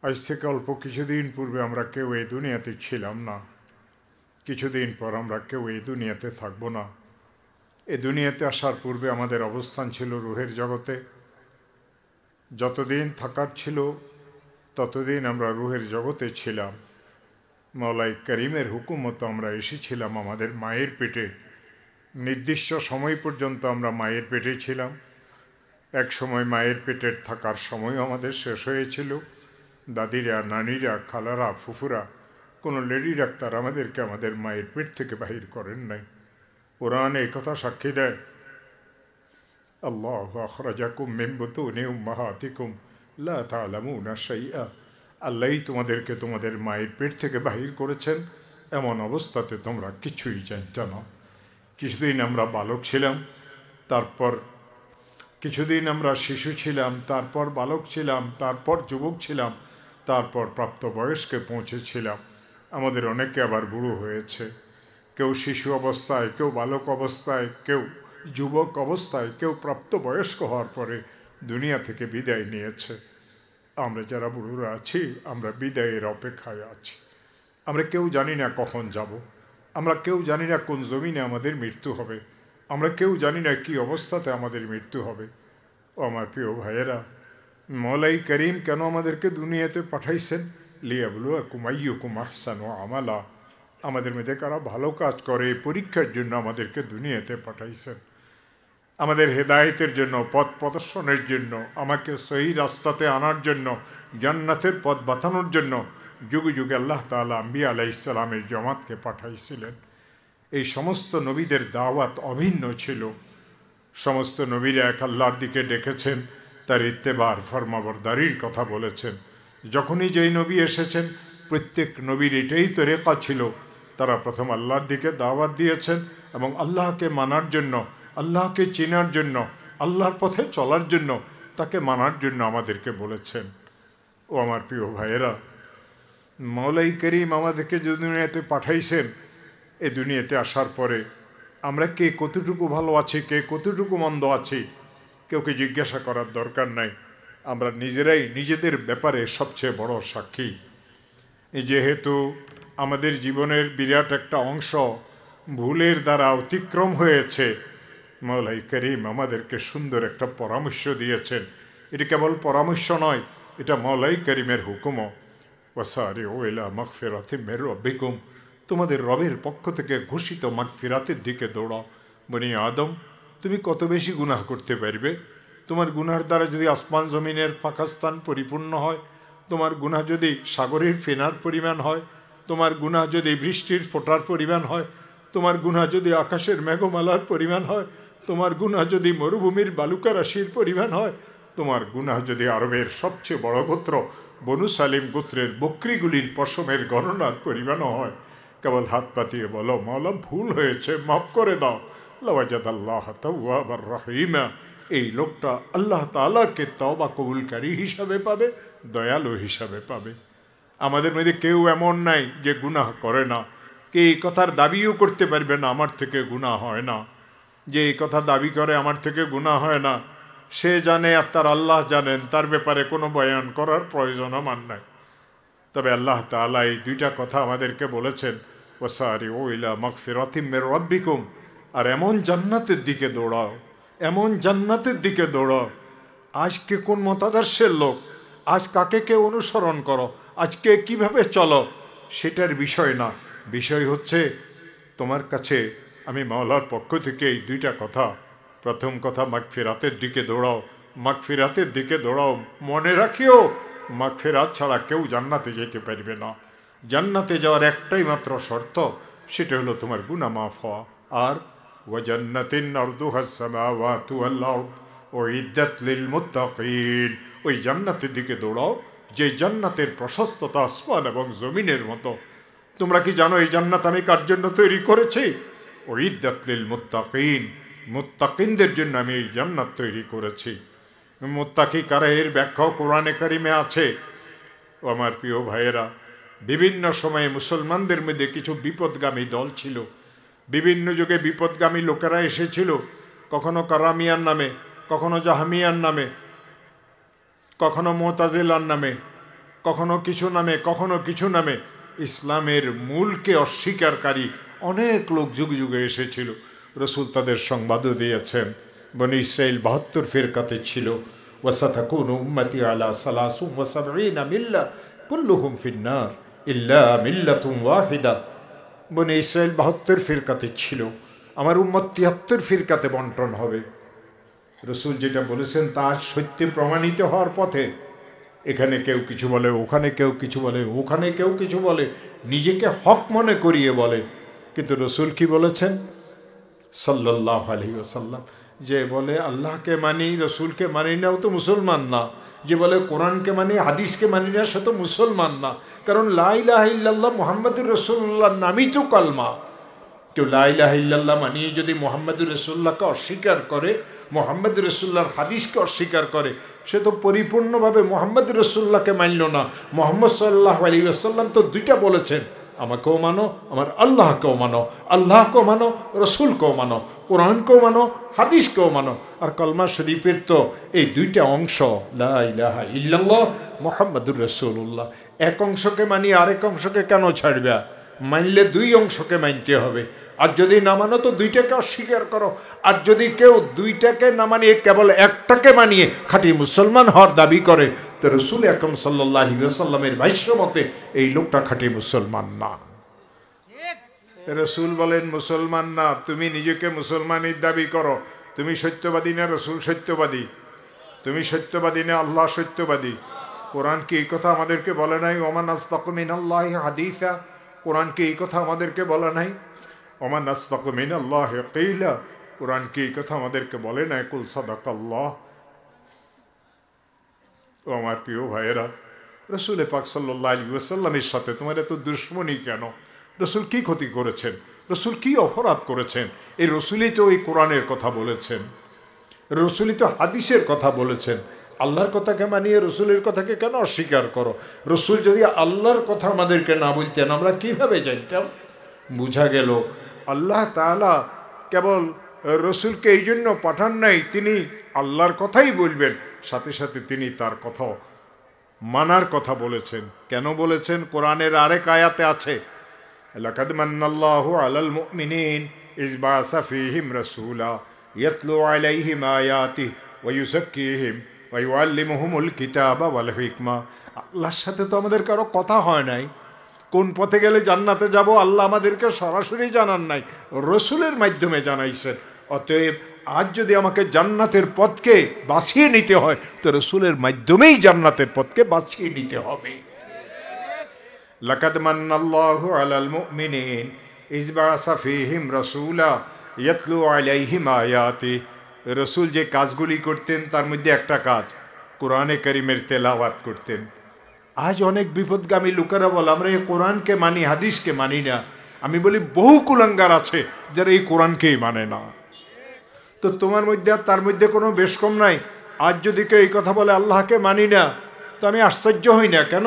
আজ থেকে অল্প কিছুদিন পূর্বে আমরা কেউ এই দুনিয়াতে ছিলাম না। কিছুদিন পর আমরা কেউ এই দুনিয়াতে থাকবো না। এই দুনিয়াতে আসার পূর্বে আমাদের অবস্থান ছিল রুহের জগতে। যতদিন থাকার ছিল ততদিন আমরা রুহের জগতে ছিলাম। মওলাই করিমের হুকুম মতো আমরা এসেছিলাম আমাদের মায়ের পেটে। নির্দিষ্ট সময় পর্যন্ত আমরা মায়ের পেটে ছিলাম। এক সময় মায়ের পেটের থাকার সময় আমাদের শেষ হয়েছিল। দাদিরা, নানিরা, খালারা, ফুফুরা, কোনো লেডি ডাক্তার আমাদেরকে আমাদের মায়ের পেট থেকে বাহির করেন নাই। কোরআন এই কথা সাক্ষী দেয়, আল্লাহু আখরাজাকুম মিন বুতুনি উম্মাহাতিকুম লা তা'লামুনা শাইআ। আল্লাহই তোমাদেরকে তোমাদের মায়ের পেট থেকে বাহির করেছেন, এমন অবস্থাতে তোমরা কিছুই জানতে না। কিছুদিন আমরা বালক ছিলাম, তারপর কিছুদিন আমরা শিশু ছিলাম, তারপর বালক ছিলাম, তারপর যুবক ছিলাম, তারপর প্রাপ্তবয়স্কে পৌঁছেছিলাম। আমাদের অনেকে আবার বুড়ো হয়েছে, কেউ শিশু অবস্থায়, কেউ বালক অবস্থায়, কেউ যুবক অবস্থায়, কেউ প্রাপ্তবয়স্ক হওয়ার পরে দুনিয়া থেকে বিদায় নিয়েছে। আমরা যারা বুড়োরা আছি, আমরা বিদায়ের অপেক্ষায় আছি। আমরা কেউ জানি না কখন যাব। আমরা কেউ জানি না কোন জমিনে আমাদের মৃত্যু হবে। আমরা কেউ জানি না কী অবস্থাতে আমাদের মৃত্যু হবে। ও আমার প্রিয় ভাইয়েরা, মওলাই করিম কেন আমাদেরকে দুনিয়াতে পাঠাইছেন? লিয়াবলুয়াকুম আইয়ুকুম আহসানু আমালা। আমাদের মধ্যে কারা ভালো কাজ করে পরীক্ষার জন্য আমাদেরকে দুনিয়াতে পাঠাইছেন। আমাদের হেদায়েতের জন্য, পথ প্রদর্শনের জন্য, আমাকে সহি রাস্তাতে আনার জন্য, জান্নাতের পথ বাঁধানোর জন্য যুগে যুগে আল্লাহ তাআলা আম্বিয়া আলাইহিসসালামের জামাতকে পাঠাইছিলেন। এই সমস্ত নবীদের দাওয়াত অভিন্ন ছিল। সমস্ত নবীরা এক আল্লাহর দিকে ডেকেছেন, তার ইত্তেবার ফরমাবরদারির কথা বলেছেন। যখনই যেই নবী এসেছেন, প্রত্যেক নবীর এটাই তরিকা ছিল। তারা প্রথম আল্লাহর দিকে দাওয়াত দিয়েছেন এবং আল্লাহকে মানার জন্য, আল্লাহকে চেনার জন্য, আল্লাহর পথে চলার জন্য, তাকে মানার জন্য আমাদেরকে বলেছেন। ও আমার প্রিয় ভাইয়েরা, মওলাই করিম আমাদেরকে যে দুনিয়াতে পাঠাইছেন, এ দুনিয়াতে আসার পরে আমরা কে কতটুকু ভালো আছি, কে কতটুকু মন্দ আছি, কেউকে জিজ্ঞাসা করার দরকার নাই। আমরা নিজেরাই নিজেদের ব্যাপারে সবচেয়ে বড় সাক্ষী। যেহেতু আমাদের জীবনের বিরাট একটা অংশ ভুলের দ্বারা অতিক্রম হয়েছে, মওলাই করিম আমাদেরকে সুন্দর একটা পরামর্শ দিয়েছেন। এটি কেবল পরামর্শ নয়, এটা মওলাই করিমের হুকুমও। ওয়াসারিউ ইলা মাগফিরাতিম মির রাব্বিকুম, তোমাদের রবের পক্ষ থেকে ঘোষিত মাগফিরাতের দিকে দৌড়াও। বনি আদম, তুমি কত বেশি গুনাহ করতে পারবে? তোমার গুনার দ্বারা যদি আসমান জমিনের পাকাস্তান পরিপূর্ণ হয়, তোমার গুনাহ যদি সাগরের ফেনার পরিমাণ হয়, তোমার গুনাহ যদি বৃষ্টির ফোঁটার পরিমাণ হয়, তোমার গুনাহ যদি আকাশের মেঘমালার পরিমাণ হয়, তোমার গুনাহ যদি মরুভূমির বালুকা রাশির পরিমাণ হয়, তোমার গুনাহ যদি আরবের সবচেয়ে বড় গোত্র বনু সালিম গোত্রের বকরিগুলির পশমের গণনার পরিমাণও হয়, কেবল হাত পাতিয়ে বলো, মাওলা ভুল হয়েছে, মাফ করে দাও। লাওয়াজাদাল্লাহ তাওয়াবার রহিমা, এই লোকটা আল্লাহ তাআলাকে তওবা কবুলকারী হিসাবে পাবে, দয়ালু হিসাবে পাবে। আমাদের মধ্যে কেউ এমন নাই যে গুনাহ করে না। কে এই কথার দাবিও করতে পারবে না আমার থেকে গুনাহ হয় না। যে এই কথা দাবি করে আমার থেকে গুনাহ হয় না, সে জানে আর তার আল্লাহ জানেন, তার ব্যাপারে কোনো বয়ান করার প্রয়োজন আমার নাই। তবে আল্লাহ তাআলা এই দুইটা কথা আমাদেরকে বলেছেন, ওয়াসারিউ ইলা মাগফিরাতিম মির রাব্বিকুম, আর এমন জান্নাতের দিকে দৌড়াও, এমন জান্নাতের দিকে দৌড়াও। আজকে কোন মতাদর্শের লোক, আজ কাকে কে অনুসরণ করো, আজকে কিভাবে চলো, সেটার বিষয় না। বিষয় হচ্ছে তোমার কাছে আমি মাওলার পক্ষ থেকে এই দুইটা কথা। প্রথম কথা, মাগফিরাতের দিকে দৌড়াও, মাগফিরাতের দিকে দৌড়াও। মনে রাখিও, মাগফিরাত ছাড়া কেউ জান্নাতে যেতে পারবে না। জান্নাতে যাওয়ার একটাই মাত্র শর্ত, সেটা হলো তোমার গুনাহ মাফ হওয়া। আর ওয়াজান্নাতিন আরদুহাস সামাওয়াতু ওয়াল আরদ উইদ্দাত লিল মুত্তাকিন, ওই জান্নাতের দিকে দৌড়াও যে জান্নাতের প্রশস্ততা আসমান এবং জমিনের মতো। তোমরা কি জানো এই জান্নাত আমি কার জন্য তৈরি করেছি? উইদ্দাত লিল মুত্তাকিন, মুত্তাকিনদের জন্য আমি এই জান্নাত তৈরি করেছি। মুত্তাকি কারা, এর ব্যাখ্যাও কোরআনে কারিমে আছে। ও আমার প্রিয় ভাইয়েরা, বিভিন্ন সময়ে মুসলমানদের মধ্যে কিছু বিপদগামী দল ছিল। বিভিন্ন যুগে বিপদগামী লোকেরা এসেছিল, কখনো কারামিয়ার নামে, কখনো জাহামিয়ার নামে, কখনো মুতাজিলার নামে। কখনো কিছু নামে ইসলামের মূলকে অস্বীকারী অনেক লোক যুগে যুগে এসেছিল। রসুল তাদের সংবাদও দিয়েছেন, বনি ইসরাইল 72 ফিরকাতে ছিল। ওয়াসাতাকুনু উম্মতি আলা সালাসুম ওয়া সাবঈনা মিল্লা কুল্লুহুম ফিন্নার ইল্লা মিল্লাতুন ওয়াহিদা। বনি ইসরাইল 72 ফিরকাতে ছিল, আমার উম্মত 73 ফিরকাতে বন্টন হবে। রসুল যেটা বলেছেন তার সত্যি প্রমাণিত হওয়ার পথে এখানে কেউ কিছু বলে, ওখানে কেউ কিছু বলে, ওখানে কেউ কিছু বলে, নিজেকে হক মনে করিয়ে বলে। কিন্তু রসুল কি বলেছেন সাল্লাল্লাহু আলাইহি ওয়াসাল্লাম? যে বলে আল্লাহকে মানি, রসুলকে মানি না, ও তো মুসলমান না। যে বলে কোরআনকে মানি, হাদিসকে মানি না, সে তো মুসলমান না। কারণ লা ইলাহা ইল্লাল্লাহ মুহাম্মাদুর রাসূলুল্লাহর নামই তো কালমা। কেউ লা ইলাহা ইল্লাল্লাহ মানিয়ে যদি মুহাম্মাদুর রাসূলুল্লাহকে অস্বীকার করে, মুহাম্মাদুর রাসূলুল্লাহর হাদিসকে অস্বীকার করে, সে তো পরিপূর্ণভাবে মুহাম্মাদুর রাসূলুল্লাহকে মানল না। মুহাম্মদ সাল্লাল্লাহু আলাইহি ওয়াসাল্লাম তো দুইটা বলেছেন, আমাকেও মানো, আমার আল্লাহকেও মানো, আল্লাহকেও মানো, রসুলকেও মানো, কোরআনকেও মানো, হাদিসকেও মানো। আর কলমা শরীফের তো এই দুইটা অংশ, লা ইলাহা ইল্লাল্লাহ মুহাম্মাদুর রাসূলুল্লাহ। এক অংশকে মানি, আরেক অংশকে কেন ছাড়বে? মানলে দুই অংশকে মানতে হবে। আর যদি না মানো তো দুইটাকে অস্বীকার করো। আর যদি কেউ দুইটাকে না মানিয়ে কেবল একটাকে মানিয়ে খাঁটি মুসলমান হওয়ার দাবি করে, তো রাসূল আকরাম সাল্লাল্লাহু আলাইহি ওয়াসাল্লামের ভাষ্য মতে এই লোকটা খাঁটি মুসলমান না। রাসূল বলেন মুসলমান না, তুমি নিজেকে মুসলমানের দাবি করো। তুমি সত্যবাদী না রাসূল সত্যবাদী? তুমি সত্যবাদী না আল্লাহ সত্যবাদী? কোরআন কি এই কথা আমাদেরকে বলে নাই? ওমান আসতাকু মিনাল্লাহি হাদিসা। কোরআন কি এই কথা আমাদেরকে বলে নাই? ওমান আসতাকু মিনাল্লাহি কিলা। কোরআন কি এই কথা আমাদেরকে বলে নাই? কুল সাদাকাল্লাহ। ও আমার প্রিয় ভাইয়েরা, রাসূল পাক সাল্লাল্লাহু আলাইহি ওয়াসাল্লামের সাথে তোমার এত দুশ্মনী কেন? রসুল কি ক্ষতি করেছেন? রসুল কি অপরাধ করেছেন? এই রসুলই তো এই কোরআনের কথা বলেছেন, রসুলই তো হাদিসের কথা বলেছেন। আল্লাহর কথাকে মানিয়ে রসুলের কথাকে কেন অস্বীকার করো? রসুল যদি আল্লাহর কথা আমাদেরকে না বলতেন আমরা কিভাবে জানতাম? বুঝা গেল আল্লাহ তাআলা কেবল রসুলকে এই জন্য পাঠান নাই, তিনি আল্লাহর কথাই বলবেন, সাথে সাথে তিনি তার কথা মানার কথা বলেছেন। কেন বলেছেন? কোরআনের আরেক আয়াতে আছে, লাকাদ মান্নাল্লাহু আলাল মুমিনিন ইয বাআসা ফীহিম রাসূলা ইয়াতলু আলাইহিম আয়াতিহি ওয়া ইউযাক্কিহিম ওয়া ইউআল্লিমুহুমুল কিতাবা ওয়াল হিকমা। আল্লাহর সাথে তো আমাদের কারো কথা হয় নাই। কোন পথে গেলে জান্নাতে যাব আল্লাহ আমাদেরকে সরাসরি জানান নাই, রসুলের মাধ্যমে জানাইছেন। অতএব আজ যদি আমাকে জান্নাতের পথকে বাছিয়ে নিতে হয় তো রসুলের মাধ্যমেই জান্নাতের পথকে বাছিয়ে নিতে হবে। লাকাদ মান্নাল্লাহু আলাল মুমিনিন ইয বাআসা ফীহিম রাসূলা ইয়াতলু আলাইহিম আয়াতি। রসুল যে কাজগুলি করতেন তার মধ্যে একটা কাজ কোরআনে কারীমের তেলাওয়াত করতেন। আজ অনেক বিপদগামী লোকেরা বলে আমরা এই কোরআনকে মানি, হাদিসকে মানি না। আমি বলি বহু কুলাঙ্গার আছে যারা এই কোরআনকেই মানে না। তো তোমার মধ্যে আর তার মধ্যে কোনো বেশ কম নাই। আজ যদি কেউ এই কথা বলে আল্লাহকে মানি না, তো আমি আশ্চর্য হই না। কেন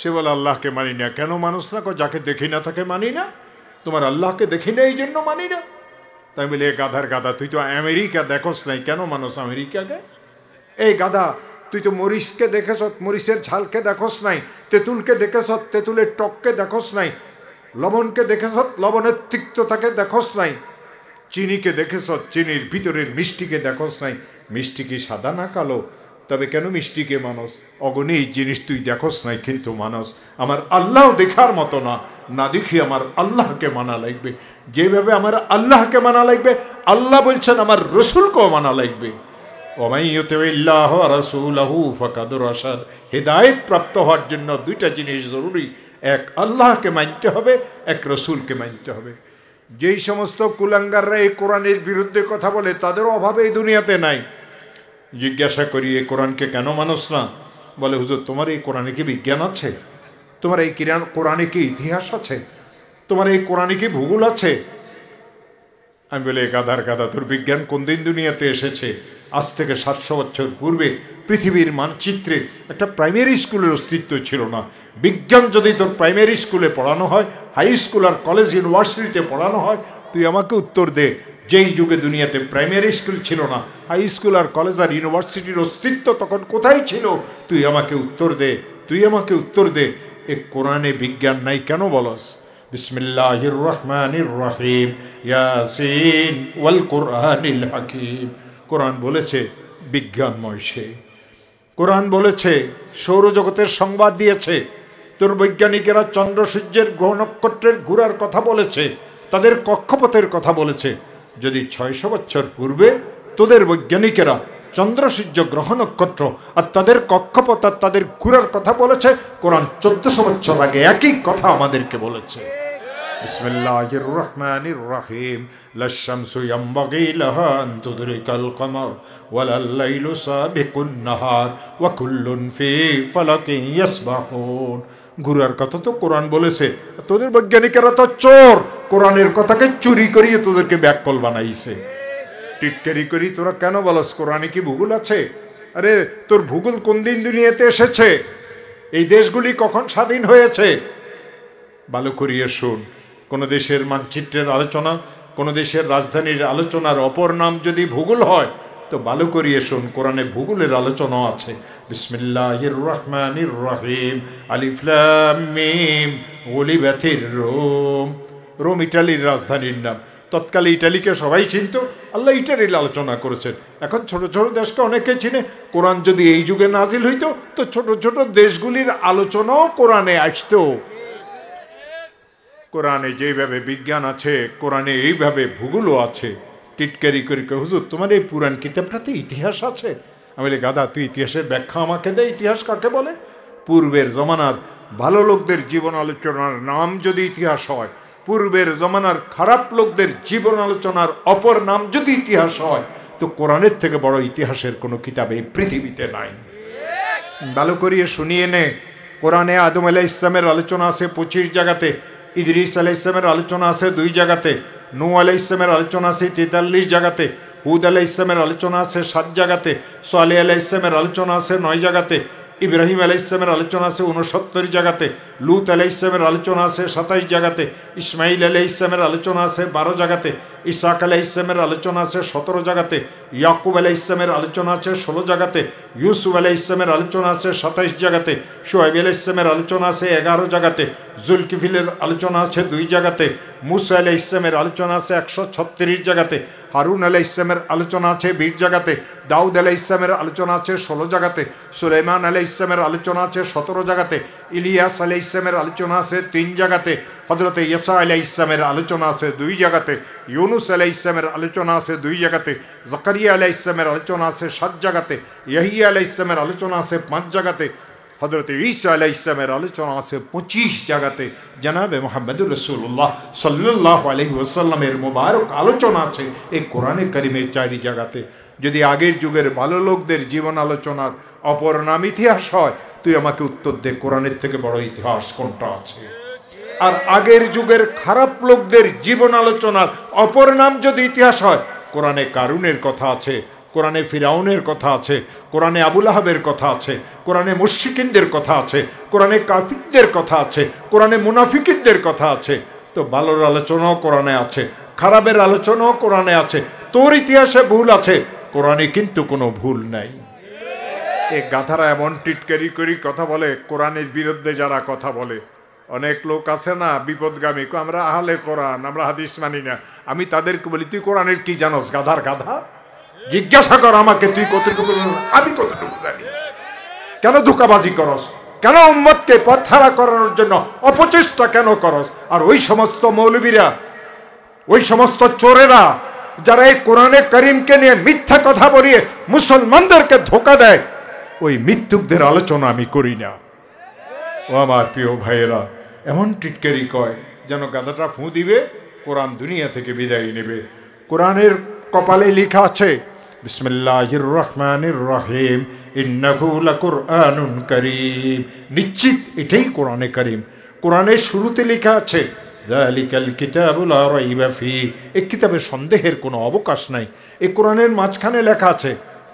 সে বলে আল্লাহকে মানি না? কেন মানুষ না? যাকে দেখি না তাকে মানি না। তোমার আল্লাহকে দেখি না এই জন্য মানি না। তাই বলি এ গাধার গাধা, তুই তো আমেরিকা দেখোস নাই, কেন মানুষ আমেরিকাকে? এই গাধা, তুই তো মরিচকে দেখেছ, মরিচের ঝালকে দেখোস নাই, তেঁতুলকে দেখেছ, তেঁতুলের টককে দেখোস নাই, লবণকে দেখেছ, লবণের তিক্ততাকে দেখোস নাই, চিনিকে দেখেছ, চিনির ভিতরের মিষ্টিকে দেখোস নাই। মিষ্টি কি সাদা না কালো? তবে কেন মিষ্টিকে মানুষ? অগণিত জিনিস তুই দেখোস নাই কিন্তু মানুষ। আমার আল্লাহ দেখার মতো না, না দেখি আমার আল্লাহকে মানা লাগবে। যেভাবে আমার আল্লাহকে মানা লাগবে, আল্লাহ বলছেন আমার রসুলকেও মানা লাগবে। হেদায়েত প্রাপ্ত হওয়ার জন্য দুইটা জিনিস জরুরি, এক আল্লাহকে মানতে হবে, এক রসুলকে মানতে হবে। যেই সমস্ত কুলাঙ্গাররা এই কোরআনের বিরুদ্ধে কথা বলে তাদের অভাবে এই দুনিয়াতে নাই। জিজ্ঞাসা করি এই কোরআনকে কেন মানুষ না? বলে হুজুর তোমার এই কোরআনে কি বিজ্ঞান আছে? তোমার এই কোরআনে কি ইতিহাস আছে? তোমার এই কোরআনে কি ভূগোল আছে? আমি বলি গাধার গাধা, তোর বিজ্ঞান কোন দিন দুনিয়াতে এসেছে? আজ থেকে 700 বছর পূর্বে পৃথিবীর মানচিত্রে একটা প্রাইমারি স্কুলের অস্তিত্ব ছিল না। বিজ্ঞান যদি তোর প্রাইমারি স্কুলে পড়ানো হয়, হাই স্কুল আর কলেজ ইউনিভার্সিটিতে পড়ানো হয়, তুই আমাকে উত্তর দে, যেই যুগে দুনিয়াতে প্রাইমারি স্কুল ছিল না, হাই স্কুল আর কলেজ আর ইউনিভার্সিটির অস্তিত্ব তখন কোথায় ছিল? তুই আমাকে উত্তর দে। তুই আমাকে উত্তর দে, এ কোরআনে বিজ্ঞান নাই কেন বলস? বিসমিল্লাহির রহমানির রহিম, ইয়াসিন ওয়াল কুরআনিল হাকিম। কোরআন বলেছে বিজ্ঞানময় সে। কোরআন বলেছে সৌরজগতের সংবাদ দিয়েছে। তোর বৈজ্ঞানিকেরা চন্দ্র সূর্যের গ্রহ নক্ষত্রের ঘোরার কথা বলেছে, তাদের কক্ষপথের কথা বলেছে। যদি 600 বছর পূর্বে তোদের বৈজ্ঞানিকেরা চন্দ্র সূর্য গ্রহ নক্ষত্র আর তাদের কক্ষপথ আর তাদের ঘোরার কথা বলেছে, কোরআন 1400 বছর আগে একই কথা আমাদেরকে বলেছে। বিসমিল্লাহির রহমানির রহিম, লাশ-শামসু ইয়ানবাগি লাহা আন তুদরিকাল কমর ওয়ালাল লাইলু সাবিকুন নাহার ওয়া কুল্লুন ফি ফালাকিন ইয়াসবাহুন। ঘোরার কথা তো কোরআন বলেছে, তোদের বৈজ্ঞানিকেরা তো চোর, কোরআনের কথাকে চুরি করিয়ে তোদেরকে ব্যাককল বানাইছে। টিটকারি করি তোরা কেন বলস কোরআনে কি ভূগোল আছে? আরে তোর ভূগোল কোন দিন দুনিয়াতে এসেছে? এই দেশগুলি কখন স্বাধীন হয়েছে? ভালো করিয়ে শুন। কোন দেশের মানচিত্রের আলোচনা, কোন দেশের রাজধানীর আলোচনার অপর নাম যদি ভূগোল হয়, তো ভালো করিয়ে শুন, কোরআনে ভূগোলের আলোচনা আছে। বিসমিল্লাহির রহমানির রহিম, আলিফ লাম মিম, গুলিবাতির রোম। রোম ইটালির রাজধানীর নাম। তৎকালে ইটালিকে সবাই চিনত, আল্লাহ ইটালির আলোচনা করেছেন। এখন ছোট ছোট দেশকে অনেকে চিনে। কোরআন যদি এই যুগে নাজিল হইতো, তো ছোট ছোট দেশগুলির আলোচনাও কোরআনে আসতো। কোরআনে যেভাবে বিজ্ঞান আছে, কোরআনে এইভাবে ভূগোলও আছে। টিটকারি করি, হুজুর তোমার এই পুরাণ কিতাবটাতে ইতিহাস আছে? আমি বলি, গাদা তুই ইতিহাসের ব্যাখ্যা আমাকে দে। ইতিহাস কাকে বলে? পূর্বের জমানার ভালো লোকদের জীবন আলোচনার নাম যদি ইতিহাস হয়, পূর্বের জমানার খারাপ লোকদের জীবন আলোচনার অপর নাম যদি ইতিহাস হয়, তো কোরআনের থেকে বড় ইতিহাসের কোনো কিতাব এই পৃথিবীতে নাই। ভালো করিয়ে শুনিয়ে নে। কোরআনে আদম আলাইহিস ইসলামের আলোচনা আছে 25 জায়গাতে, ইদ্রিস আলাইহিস ইসলামের আলোচনা আছে 2 জায়গাতে, নূহ আলাইহিস ইসলামের আলোচনা আছে 43 জায়গাতে, হুদ আলাইহিস ইসলামের আলোচনা আছে 7 জায়গাতে, সালেহ আলাইহিস ইসলামের আলোচনা আছে 9 জায়গাতে, ইব্রাহিম আলাইহিস ইসলামের আলোচনা আছে 69 জায়গাতে, লূত আলাইহিস ইসলামের আলোচনা আছে 27 জায়গাতে, ইসমাইল আলাইহিস ইসলামের আলোচনা আছে 12 জায়গাতে, ইসহাক আলাইহিস ইসলামের আলোচনা আছে 17 জায়গাতে, ইয়াকুব আলাইহিস ইসলামের আলোচনা আছে 16 জায়গাতে, ইউসুফ আলাইহিস ইসলামের আলোচনা আছে 27 জায়গাতে, শুআয়ব আলাইহিস ইসলামের আলোচনা আছে 11 জায়গাতে, জুলকিফিলের আলোচনা আছে 2 জায়গাতে, মুসা আলাইহিস ইসলামের আলোচনা আছে 136 জায়গাতে, হারুন আলাইহিস ইসলামের আলোচনা আছে 20 জায়গাতে, দাউদ আলাইহিস ইসলামের আলোচনা আছে 16 জায়গাতে, সুলাইমান আলাইহিস ইসলামের আলোচনা আছে 17 জায়গাতে, ইলিয়াস আলাইহিস ইসলামের আলোচনা আছে 3 জায়গাতে, হযরত ঈসা আলাইহিস ইসলামের আলোচনা আছে 2 জায়গাতে, ইউনুস আলাইহিস ইসলামের আলোচনা আছে 2 জায়গাতে, জাকারিয়া আলাইহিস ইসলামের আলোচনা আছে 7 জায়গাতে, ইয়াহিয়া আলাইহিস ইসলামের আলোচনা আছে 5 জায়গাতে, হযরত ঈসা আলাইহিস ইসলামের আলোচনা আছে 25 জায়গাতে। জনাবে মুহাম্মদুর রাসূলুল্লাহ সাল্লাল্লাহু আলাইহি ওয়াসাল্লামের মুবারক আলোচনা আছে এই কোরআনে কারিমের 4 জায়গাতে। যদি আগের যুগের ভালো লোকদের জীবন আলোচনার অপর নাম ইতিহাস হয়, তুই আমাকে উত্তর দে, কোরআনের থেকে বড় ইতিহাস কোনটা আছে? আর আগের যুগের খারাপ লোকদের জীবন আলোচনার অপর নাম যদি ইতিহাস হয়, কোরআনে কারুনের কথা আছে, কোরআনে ফিরাউনের কথা আছে, কোরআনে আবু লাহাবের কথা আছে, কোরআনে মুশরিকিনদের কথা আছে, কোরআনে কাফিরদের কথা আছে, কোরআনে মুনাফিকিনদের কথা আছে। তো ভালোর আলোচনাও কোরআনে আছে, খারাপের আলোচনাও কোরআনে আছে। তোর ইতিহাসে ভুল আছে, কোরআনে কিন্তু কোনো ভুল নাই। এই গাধারা এমন টিটকারি করি কথা বলে, কোরআনের বিরুদ্ধে যারা কথা বলে। অনেক লোক আছে না বিপদগামী, আমরা আহলে কোরআন, আমরা হাদিস মানি না। আমি তাদেরকে বলি, তুই কোরআনের কি জানোস? গাধার গাধা, জিজ্ঞাসা কর আমাকে, তুই কতটুকু জানিস, আমি কতটুকু জানি। কেন ধোঁকাবাজি করস? কেন উম্মতকে পথহারা করানোর জন্য অপচেষ্টা কেন করস? আর ওই সমস্ত মৌলবীরা, ওই সমস্ত চোরেরা যারা এই কোরআনে কারিমকে নিয়ে মিথ্যা কথা বলিয়ে মুসলমানদেরকে ধোঁকা দেয়, ওই মিথ্যুকদের আলোচনা আমি করি না। ও আমার প্রিয় ভাইয়েরা, এমন টিটকারি কয় যেন গাধাটা ফু দিবে, কোরআন দুনিয়া থেকে বিদায় নেবে। কোরআনের কপালে লেখা আছে বিসমিল্লাহির রহমানির রহিম, ইন্নাহু লাকুরআনুন কারীম। নিশ্চিত এটাই কোরআনে কারীম। কোরআনের শুরুতে লেখা আছে যালিকাল কিতাবু লা রাইবা ফি, এই কিতাবে সন্দেহের কোনো অবকাশ নাই। এই কোরআনের মাঝখানে লেখা আছে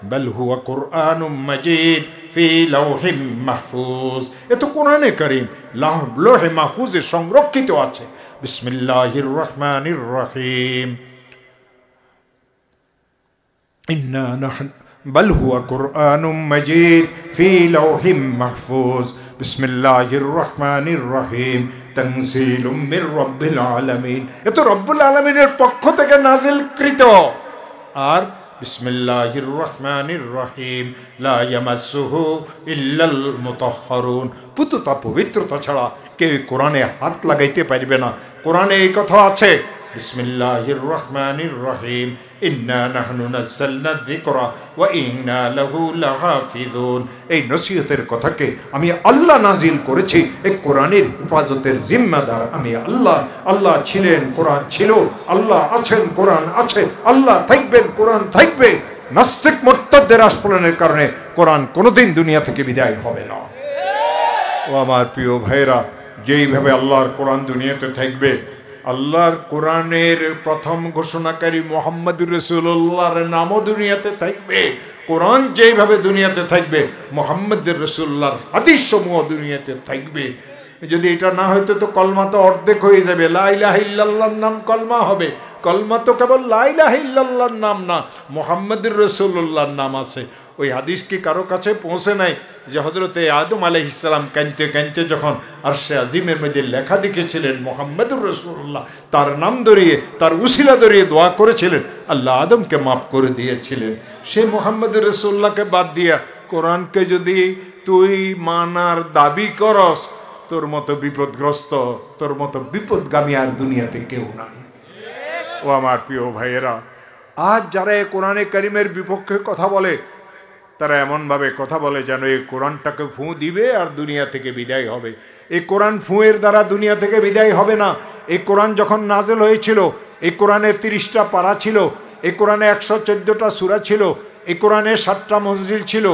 বাল হুয়া কুরআনুম মাজিদ ফি লাওহিম মাহফুজ। এ তো কোরআনে কারীম লৌহে মাহফুজে সংরক্ষিত আছে। বিসমিল্লাহির রহমানির রহিম, ইন্না নাহনু بل هو قرآن مجيد في لوح محفوظ بسم الله الرحمن الرحيم تنزيل من رب العالمين এত রব্বুল আলামিনের পক্ষ থেকে নাজিলকৃত আর বিসমিল্লাহির রহমানির রহিম লা ইয়ামাসসুহু ইল্লাল মুতাহহারুন পুতুতা পবিত্রতা ছাড়া কেউ কোরআনে হাত লাগাইতে পারবে না কোরআনে এই কথা আছে বিসমিল্লাহির রহমানির রহিম ইন্না নাহনু নাযালনা যিকরা ওয়া ইন্না লাহু লাহাফিজুন এই নসিহতের কথাকে আমি আল্লাহ নাজিল করেছি এই কোরআনের হেফাজতের জিম্মাদার আমি আল্লাহ আল্লাহ ছিলেন কোরআন ছিল আল্লাহ আছেন কোরআন আছে আল্লাহ থাকবেন কোরআন থাকবে নাস্তিক মুরতাদদের আস্ফলনের কারণে কোরআন কোনোদিন দুনিয়া থেকে বিদায় হবে না ও আমার প্রিয় ভাইরা যেইভাবে আল্লাহর কোরআন দুনিয়াতে থাকবে আল্লাহর কোরআনের প্রথম ঘোষণাকারী মুহাম্মদুর রাসূলুল্লাহর নামও দুনিয়াতে থাকবে কোরআন যেইভাবে দুনিয়াতে থাকবে মুহাম্মদুর রাসূলুল্লাহর হাদিস সমূহ দুনিয়াতে থাকবে যদি এটা না হইতো তো কলমা তো অর্ধেক হয়ে যাবে লা ইলাহা ইল্লাল্লাহর নাম কলমা হবে কলমা তো কেবল লা ইলাহা ইল্লাল্লাহর নাম না মুহাম্মদুর রাসূলুল্লাহর নাম আছে ওই হাদিস কি কারো কাছে পৌঁছে নাই যে হযরতে আদম আলাইহিস সালাম কাঁদতে কাঁদতে যখন আরশে আজিমের মধ্যে লেখা লিখেছিলেন মুহাম্মদুর রাসূলুল্লাহ তার নাম ধরিয়ে তার উসিলা ধরিয়ে দোয়া করেছিলেন আল্লাহ আদমকে মাফ করে দিয়েছিলেন সেই মুহাম্মদুর রাসূলুল্লাহকে বাদ দিয়া কোরআনকে যদি তুই মানার দাবি করস তোর মতো বিপদগ্রস্ত তোর মতো বিপদগামী আর দুনিয়াতে কেউ নাই ও আমার প্রিয় ভাইয়েরা আজ যারা এই কোরআনে কারিমের বিপক্ষে কথা বলে তারা এমনভাবে কথা বলে যেন এই কোরআনটাকে ফু দিবে আর দুনিয়া থেকে বিদায় হবে এই কোরআন ফুঁয়ের দ্বারা দুনিয়া থেকে বিদায় হবে না এই কোরআন যখন নাজেল হয়েছিল এই কোরআনে 30টা পারা ছিল এই কোরআনে 114টা সূরা ছিল এই কোরআনে 7টা মনজিল ছিল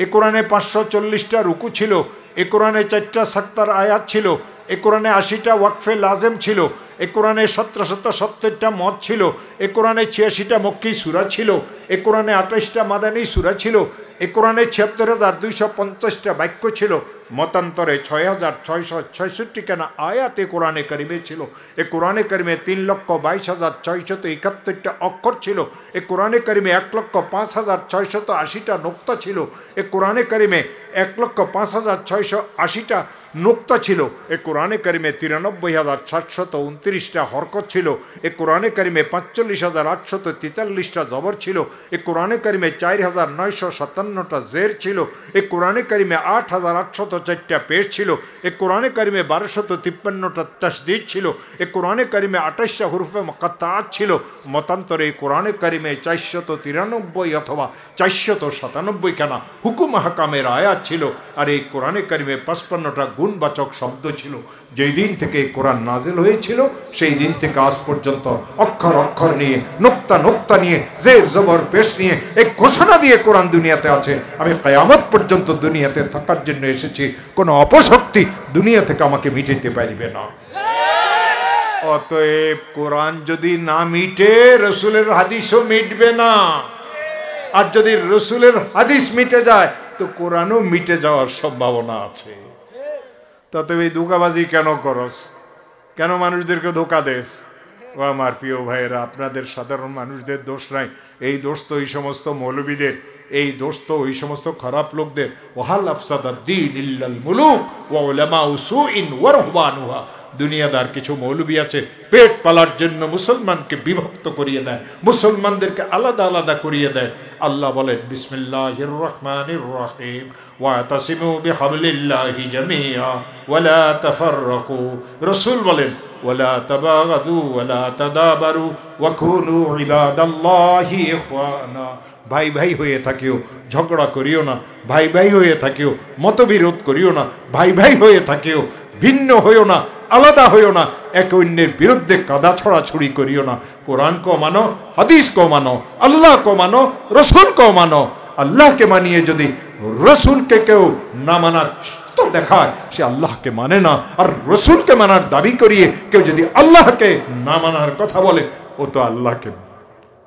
এই কোরআনে 540টা রুকু ছিল এই কোরআনে 4টা সাক্তার আয়াত ছিল এই কোরআনে 80টা ওয়াকফে লাজেম ছিল এই কোরআনে 1770টা মত ছিল এই কোরআনে 86টা মক্কি সূরা ছিল এই কোরআনে 28টা মাদানী সূরা ছিল এই কোরআনে 76250টা বাক্য ছিল মতান্তরে 6666 কেনা আয়াতে কোরআনে কারিমে ছিল এই কোরআনে কারিমে 3,22,671টা অক্ষর ছিল এই কোরআনে কারিমে 1,05,680টা নুক্তা ছিল এই কোরআনে কারিমে 1,05,680টা নুক্তা ছিল এই কোরআনে কারিমে 93,729টা হরকত ছিল এই কোরআনে কারিমে 45,843টা জবর ছিল এই কোরআনে কারিমে 4,957টা জের ছিল এই কোরআনে কারিমে 8,804টা পেশ ছিল এই কোরআনে কারিমে 1,253টা তাসদীদ ছিল এই কোরআনে কারিমে 28টা হুরুফে মুকাত্তাআত ছিল মতান্তরে এই কোরআনে কারিমে 493 অথবা 497 খানা হুকুম হাকামের আয়াত ছিল আর এই কোরআনে কারিমে 55টা গুণবাচক শব্দ ছিল যেই দিন থেকে কোরআন নাজিল হয়েছিল সেই দিন থেকে আজ পর্যন্ত অক্ষর অক্ষর নিয়ে নোক্তা নোক্তা নিয়ে জের জবর পেশ নিয়ে এক ঘোষণা দিয়ে কোরআন দুনিয়াতে আছে আমি কিয়ামত পর্যন্ত দুনিয়াতে থাকার জন্য এসেছি কোনো অপশক্তি দুনিয়া থেকে আমাকে মিটাইতে পারবে না অতএব কোরআন যদি না মিটে রাসূলের হাদিসও মিটবে না আর যদি রাসূলের হাদিস মিটে যায় তো কোরআনও মিটে যাওয়ার সম্ভাবনা আছে তবে এই ধোঁকাবাজি কেন করস কেন মানুষদেরকে ধোঁকা দেস ও আমার প্রিয় ভাইয়েরা আপনাদের সাধারণ মানুষদের দোষ নাই এই দোষ তো ওই সমস্ত মৌলবীদের এই দোষ তো ওই সমস্ত খারাপ লোকদের ওয়াহাল আফসাদাদ্দীন ইল্লাল মুলুক ওয়া উলামাউ সুইন ওয়া রহবানুহা দুনিয়াদার কিছু মৌলবী আছে পেট পালার জন্য মুসলমানকে বিভক্ত করিয়ে দেয় মুসলমানদেরকে আলাদা আলাদা করিয়ে দেয় আল্লাহ বলেন বিসমিল্লাহির রহমানির রহিম ওয়াতাসিমু বিহাবলিল্লাহি জামিআ ওয়ালা তাফাররাকু রাসূল বলেন ওয়ালা তাবাগাদু ওয়ালা তাদাবারু ওয়া কুনু ইবাদাল্লাহি ইখওয়ানা ভাই ভাই হয়ে থাকিও ঝগড়া করিও না ভাই ভাই হয়ে থাকিও মতবিরোধ করিও না ভাই ভাই হয়ে থাকিও ভিন্ন হইও না আলাদা হইও না এক অন্যের বিরুদ্ধে কাদা ছড়াছড়ি করিও না কোরআন কো মানো হাদিস কো মানো আল্লাহ কো মানো রসুল কো মানো আল্লাহকে মানিয়ে যদি রসুলকে কেউ না মানার তো দেখায় সে আল্লাহকে মানে না আর রসুলকে মানার দাবি করিয়ে কেউ যদি আল্লাহকে না মানার কথা বলে ও তো আল্লাহকে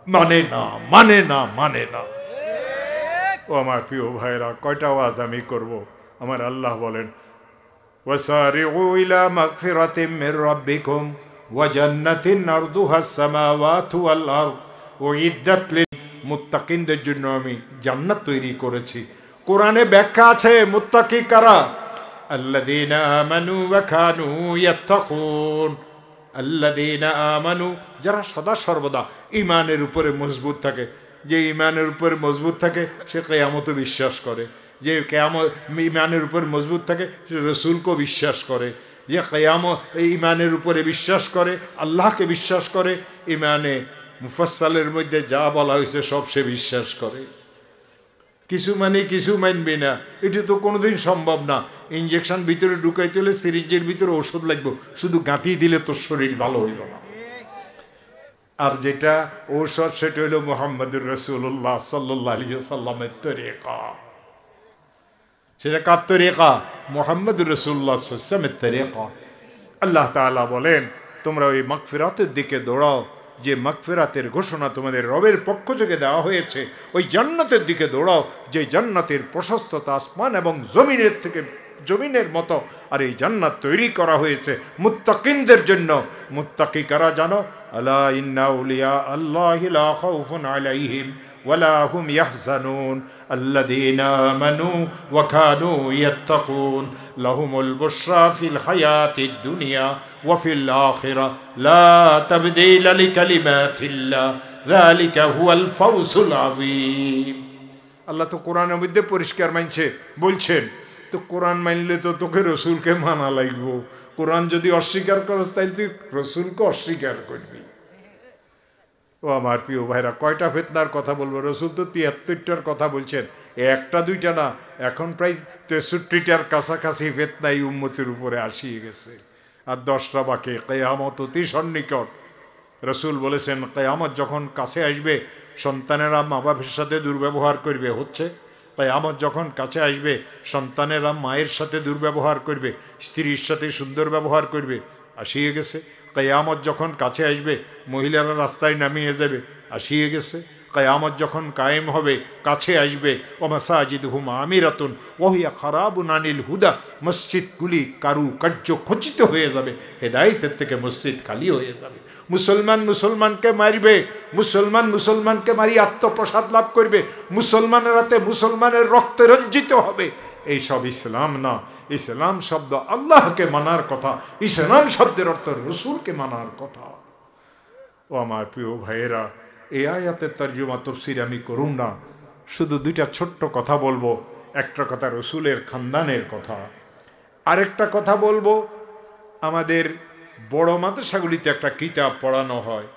মানে না মানে না মানে না ও আমার প্রিয় ভাইরা কয়টা ওয়াজ আমি করব আমার আল্লাহ বলেন وسارعوا إلى مغفرة من ربكم وجنة أرضها السماوات والأرض أعدت মুত্তাকিনদের জন্য আমি জান্নাত তৈরি করেছি। কোরআনে ব্যাখ্যা আছে মুত্তাকি কারা, আল্লাযীনা আমানু ওয়া কানু ইয়াত্তাকুন, আল্লাযীনা আমানু, যারা সদা সর্বদা ঈমানের উপরে মজবুত থাকে। যে ঈমানের উপরে মজবুত থাকে সে কিয়ামতে বিশ্বাস করে, যে কিয়ামত ঈমানের উপর মজবুত থাকে সে রাসূলকে বিশ্বাস করে, যে কিয়ামত ঈমানের উপরে বিশ্বাস করে, আল্লাহকে বিশ্বাস করে, ঈমানে মুফাসসালের মধ্যে যা বলা হয়েছে সব সে বিশ্বাস করে। কিছু মানে কিছু মানবে না, এটা তো কোনোদিন সম্ভব না। ইঞ্জেকশন ভিতরে ঢুকাইতে হলে সিরিঞ্জের ভিতরে ওষুধ লাগবে, শুধু গাঁথি দিলে তোর শরীর ভালো হইল না। আর যেটা ঔষধ সেটা হইল মুহাম্মদুর রাসূলুল্লাহ সাল্লাল্লাহু আলাইহি ওয়াসাল্লামের তরিকা। সেটা কার তরিকা? মুহাম্মদুর রাসূলুল্লাহ সাল্লাল্লাহু আলাইহি ওয়াসাল্লামের তরিকা। আল্লাহ তাআলা বলেন তোমরা ওই মাগফিরাতের দিকে দৌড়াও, যে মাগফিরাতের ঘোষণা তোমাদের রবের পক্ষ থেকে দেওয়া হয়েছে। ওই জান্নাতের দিকে দৌড়াও, যে জান্নাতের প্রশস্ততা আসমান এবং জমিনের থেকে জমিনের মতো। আর এই জান্নাত তৈরি করা হয়েছে মুত্তাকিনদের জন্য। মুত্তাকি কারা জানো? আলা ইন্না আউলিয়া আল্লাহি লা খাউফুন আলাইহিম ওয়ালা হুম ইয়াহজানুন আল্লাযীনা আমানু ওয়া কানু ইয়াত্তাকুন লাহুমুল বুশরা ফিল হায়াতিদ দুনিয়া ওয়া ফিল আখিরা লা তাবদীলা লিকালিমাতিল্লাহ যালিকা হুয়াল ফাওজুল আযীম। আল্লাহ তো কোরআনের মধ্যে পরিষ্কার মানছে বলছেন, তো কোরআন মানলে তো তোকে রসুলকে মানা লাগবো। কোরআন যদি অস্বীকার করস তাই তুই রসুলকে অস্বীকার করবি। ও আমার প্রিয় ভাইরা, কয়টা ফিতনার কথা বলবো? রসুল তো ৭৩টার কথা বলছেন, একটা দুইটা না, এখন প্রায় ৬৩টার কাছাকাছি ফিতনা এই উম্মতের উপরে আসিয়ে গেছে। আর 10টা বাকি। কিয়ামত অতি সন্নিকট। রসুল বলেছেন কিয়ামত যখন কাছে আসবে সন্তানেরা মা বাবার সাথে দুর্ব্যবহার করবে, হচ্ছে। কিয়ামত যখন কাছে আসবে সন্তানেরা মায়ের সাথে দুর্ব্যবহার করবে, স্ত্রীর সাথে সুন্দর ব্যবহার করবে, আসিয়ে গেছে। কিয়ামত যখন কাছে আসবে মহিলারা রাস্তায় নামিয়ে যাবে, আসিয়ে গেছে। কিয়ামত যখন কায়েম হবে কাছে আসবে ও মাসাজিদুহুম আমিরাতুন ওয়া হিয়া খারাবুন আনিল হুদা, মসজিদগুলি কারুকার্য খচিত হয়ে যাবে, হেদায়েতের থেকে মসজিদ খালি হয়ে যাবে। মুসলমান মুসলমানকে মারবে, মুসলমান মুসলমানকে মারি আত্মপ্রসাদ লাভ করবে, মুসলমানের হাতে মুসলমানের রক্তে রঞ্জিত হবে। এইসব ইসলাম না। ইসলাম শব্দ আল্লাহকে মানার কথা, ইসলাম শব্দের অর্থ রসুলকে মানার কথা। ও আমার প্রিয় ভাইয়েরা, এই আয়াতের তর্জমা তাফসীর আমি করুন না, শুধু দুইটা ছোট্ট কথা বলবো। একটা কথা রসুলের খানদানের কথা, আরেকটা কথা বলবো আমাদের বড় মাদ্রাসাগুলিতে একটা কিতাব পড়ানো হয়।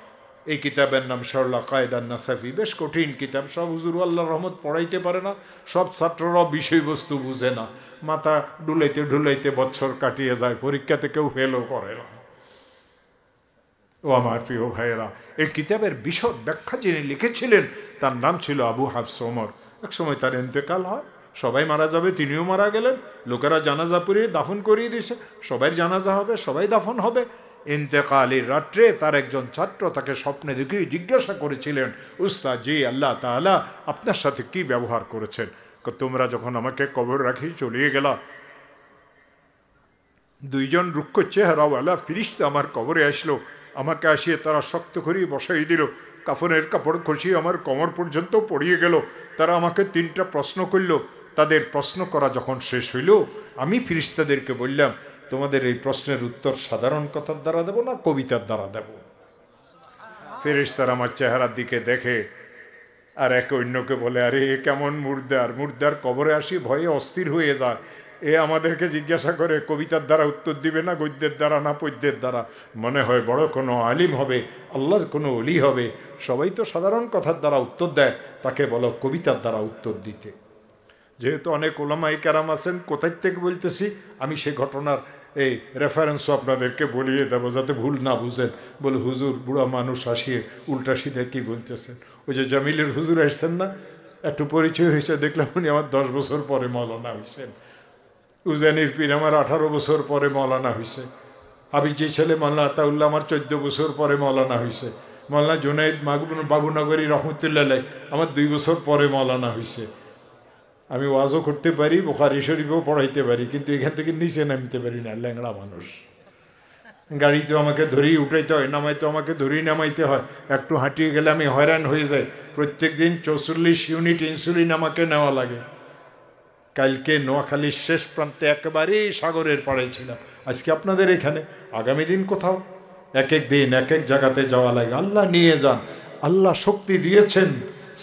এই কিতাবের নাম সরলা কায়দান নাসাফি। বেশ কঠিন কিতাব, সব হুজুর আল্লাহর রহমত পড়াইতে পারে না, সব ছাত্ররাও বিষয়বস্তু বুঝে না, মাথা ঢুলাইতে ঢুলাইতে বছর কাটিয়ে যায়, পরীক্ষাতে কেউ ফেলও করে না। ও আমার প্রিয় ভাইয়েরা, এই কিতাবের বিশদ ব্যাখ্যা যিনি লিখেছিলেন তার নাম ছিল আবু হাফস ওমর। একসময় তার ইন্তেকাল হয়, সবাই মারা যাবে, তিনিও মারা গেলেন। লোকেরা জানাজা পড়িয়ে দাফন করিয়ে দিয়েছে, সবাই জানাজা হবে, সবাই দাফন হবে। ইন্তেকালের রাত্রে তার একজন ছাত্র তাকে স্বপ্নে দেখে জিজ্ঞাসা করেছিলেন, উস্তাদ জি, আল্লাহ তাআলা আপনার সাথে কি ব্যবহার করেছেন? তোমরা যখন আমাকে কবর রাখি চলিয়ে গেলা, দুইজন রুক্ষ চেহারাওয়ালা ফিরিস্তা আমার কবরে আসলো, আমাকে আসিয়ে তারা শক্ত করিয়ে বসাই দিল, কাফনের কাপড় খসিয়ে আমার কোমর পর্যন্ত পড়িয়ে গেল। তারা আমাকে 3টা প্রশ্ন করল। তাদের প্রশ্ন করা যখন শেষ হইল, আমি ফিরিস্তাদেরকে বললাম, তোমাদের এই প্রশ্নের উত্তর সাধারণ কথার দ্বারা দেব না কবিতার দ্বারা দেব? ফেরেশতারা আমার চেহারার দিকে দেখে আর একে অন্যকে বলে, আরে এ কেমন মুর্দার, মুর্দার কবরে আসি ভয়ে অস্থির হয়ে যায়, এ আমাদেরকে জিজ্ঞাসা করে কবিতার দ্বারা উত্তর দিবে না গদ্যের দ্বারা না পদ্যের দ্বারা? মনে হয় বড় কোনো আলিম হবে, আল্লাহর কোনো ওলি হবে। সবাই তো সাধারণ কথার দ্বারা উত্তর দেয়, তাকে বলো কবিতার দ্বারা উত্তর দিতে। যেহেতু অনেক ওলামায়ে কেরাম আছেন, কোথায় থেকে বলতেছি আমি সে ঘটনার এই রেফারেন্সও আপনাদেরকে বলিয়ে দেবো যাতে ভুল না বুঝেন। বলে হুজুর বুড়া মানুষ আসিয়ে উল্টা সিধে কি বলতেছেন? ওই যে জামিলের হুজুর আসছেন না, একটু পরিচয় হয়েছে, দেখলাম উনি আমার 10 বছর পরে মৌলানা হয়েছেন। উজানির পীর আমার 18 বছর পরে মৌলানা হয়েছে। হাবিজ যে ছেলে মৌলানা আতাউল্লাহ আমার 14 বছর পরে মৌলানা হয়েছে। মৌলানা জুনাইদ বাবুনগরী রহমতুল্লাহ আমার 2 বছর পরে মৌলানা হয়েছে। আমি ওয়াজও করতে পারি, বুখারী শরীফও পড়াইতে পারি, কিন্তু এখান থেকে নিচে নামতে পারি না, ল্যাংড়া মানুষ। গাড়িতে আমাকে ধরেই উঠাইতে হয়, নামাইতে আমাকে ধরেই নামাইতে হয়, একটু হাঁটিয়ে গেলে আমি হয়রান হয়ে যাই। প্রত্যেক দিন 44 ইউনিট ইনসুলিন আমাকে নেওয়া লাগে। কালকে নোয়াখালীর শেষ প্রান্তে একেবারেই সাগরের পাড়ে ছিলাম, আজকে আপনাদের এখানে, আগামী দিন কোথাও। এক এক দিন এক এক জায়গাতে যাওয়া লাগে। আল্লাহ নিয়ে যান, আল্লাহ শক্তি দিয়েছেন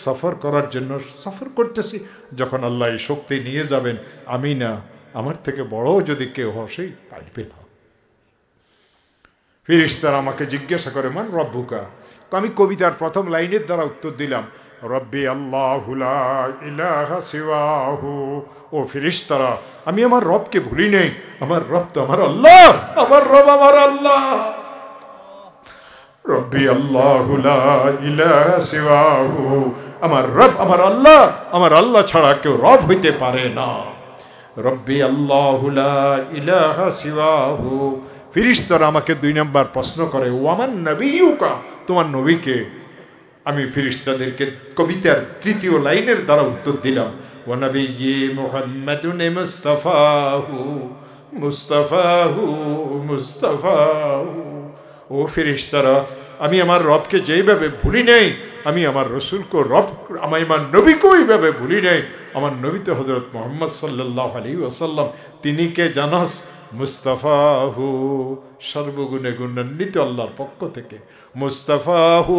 সফর করার জন্য, সফর করতেছি। যখন আল্লাহ এই শক্তি নিয়ে যাবেন, আমি না, আমার থেকে বড় যদি কেউ হসেই পাইবে না। ফেরেশতারা আমাকে জিজ্ঞাসা করে, মান রব্বুকা? আমি কবিতার প্রথম লাইনের দ্বারা উত্তর দিলাম, রব্বি আল্লাহু লা ইলাহা সিওয়াহু। ও ফেরেশতারা, আমি আমার রবকে ভুলি নেই, আমার রব তো আমার আল্লাহ, আমার রব আমার আল্লাহ। রব্বি আল্লাহু লা ইলাহা সিওয়াহু, আমার রব আমার আল্লাহ, আমার আল্লাহ ছাড়া কেউ রব হইতে পারে না। রব্বি আল্লাহু লা ইলাহা সিওয়াহু। ফেরেশতারা আমাকে 2 নম্বর প্রশ্ন করে, ওয়ামান নবিয়ুকা? তোমার নবীকে? আমি ফেরেশতাদেরকে কবিতার 3য় লাইনের দ্বারা উত্তর দিলাম, ওয়া নবিয়্যি মুহাম্মাদুন মুস্তাফাহু মুস্তাফাহু মুস্তাফাহু। ও ফেরেশতারা, আমি আমার রবকে যেইভাবে ভুলি নেই, আমি আমার রসুলকে রব, আমি আমার নবীকে ওইভাবে ভুলি নেই। আমার নবী তো হযরত মুহাম্মদ সাল্লাল্লাহু আলাইহি ওয়াসাল্লাম, তিনি কে জানাস? মুস্তাফাহু, সর্বগুণে গুণান্বিত আল্লাহর পক্ষ থেকে। মুস্তাফাহু,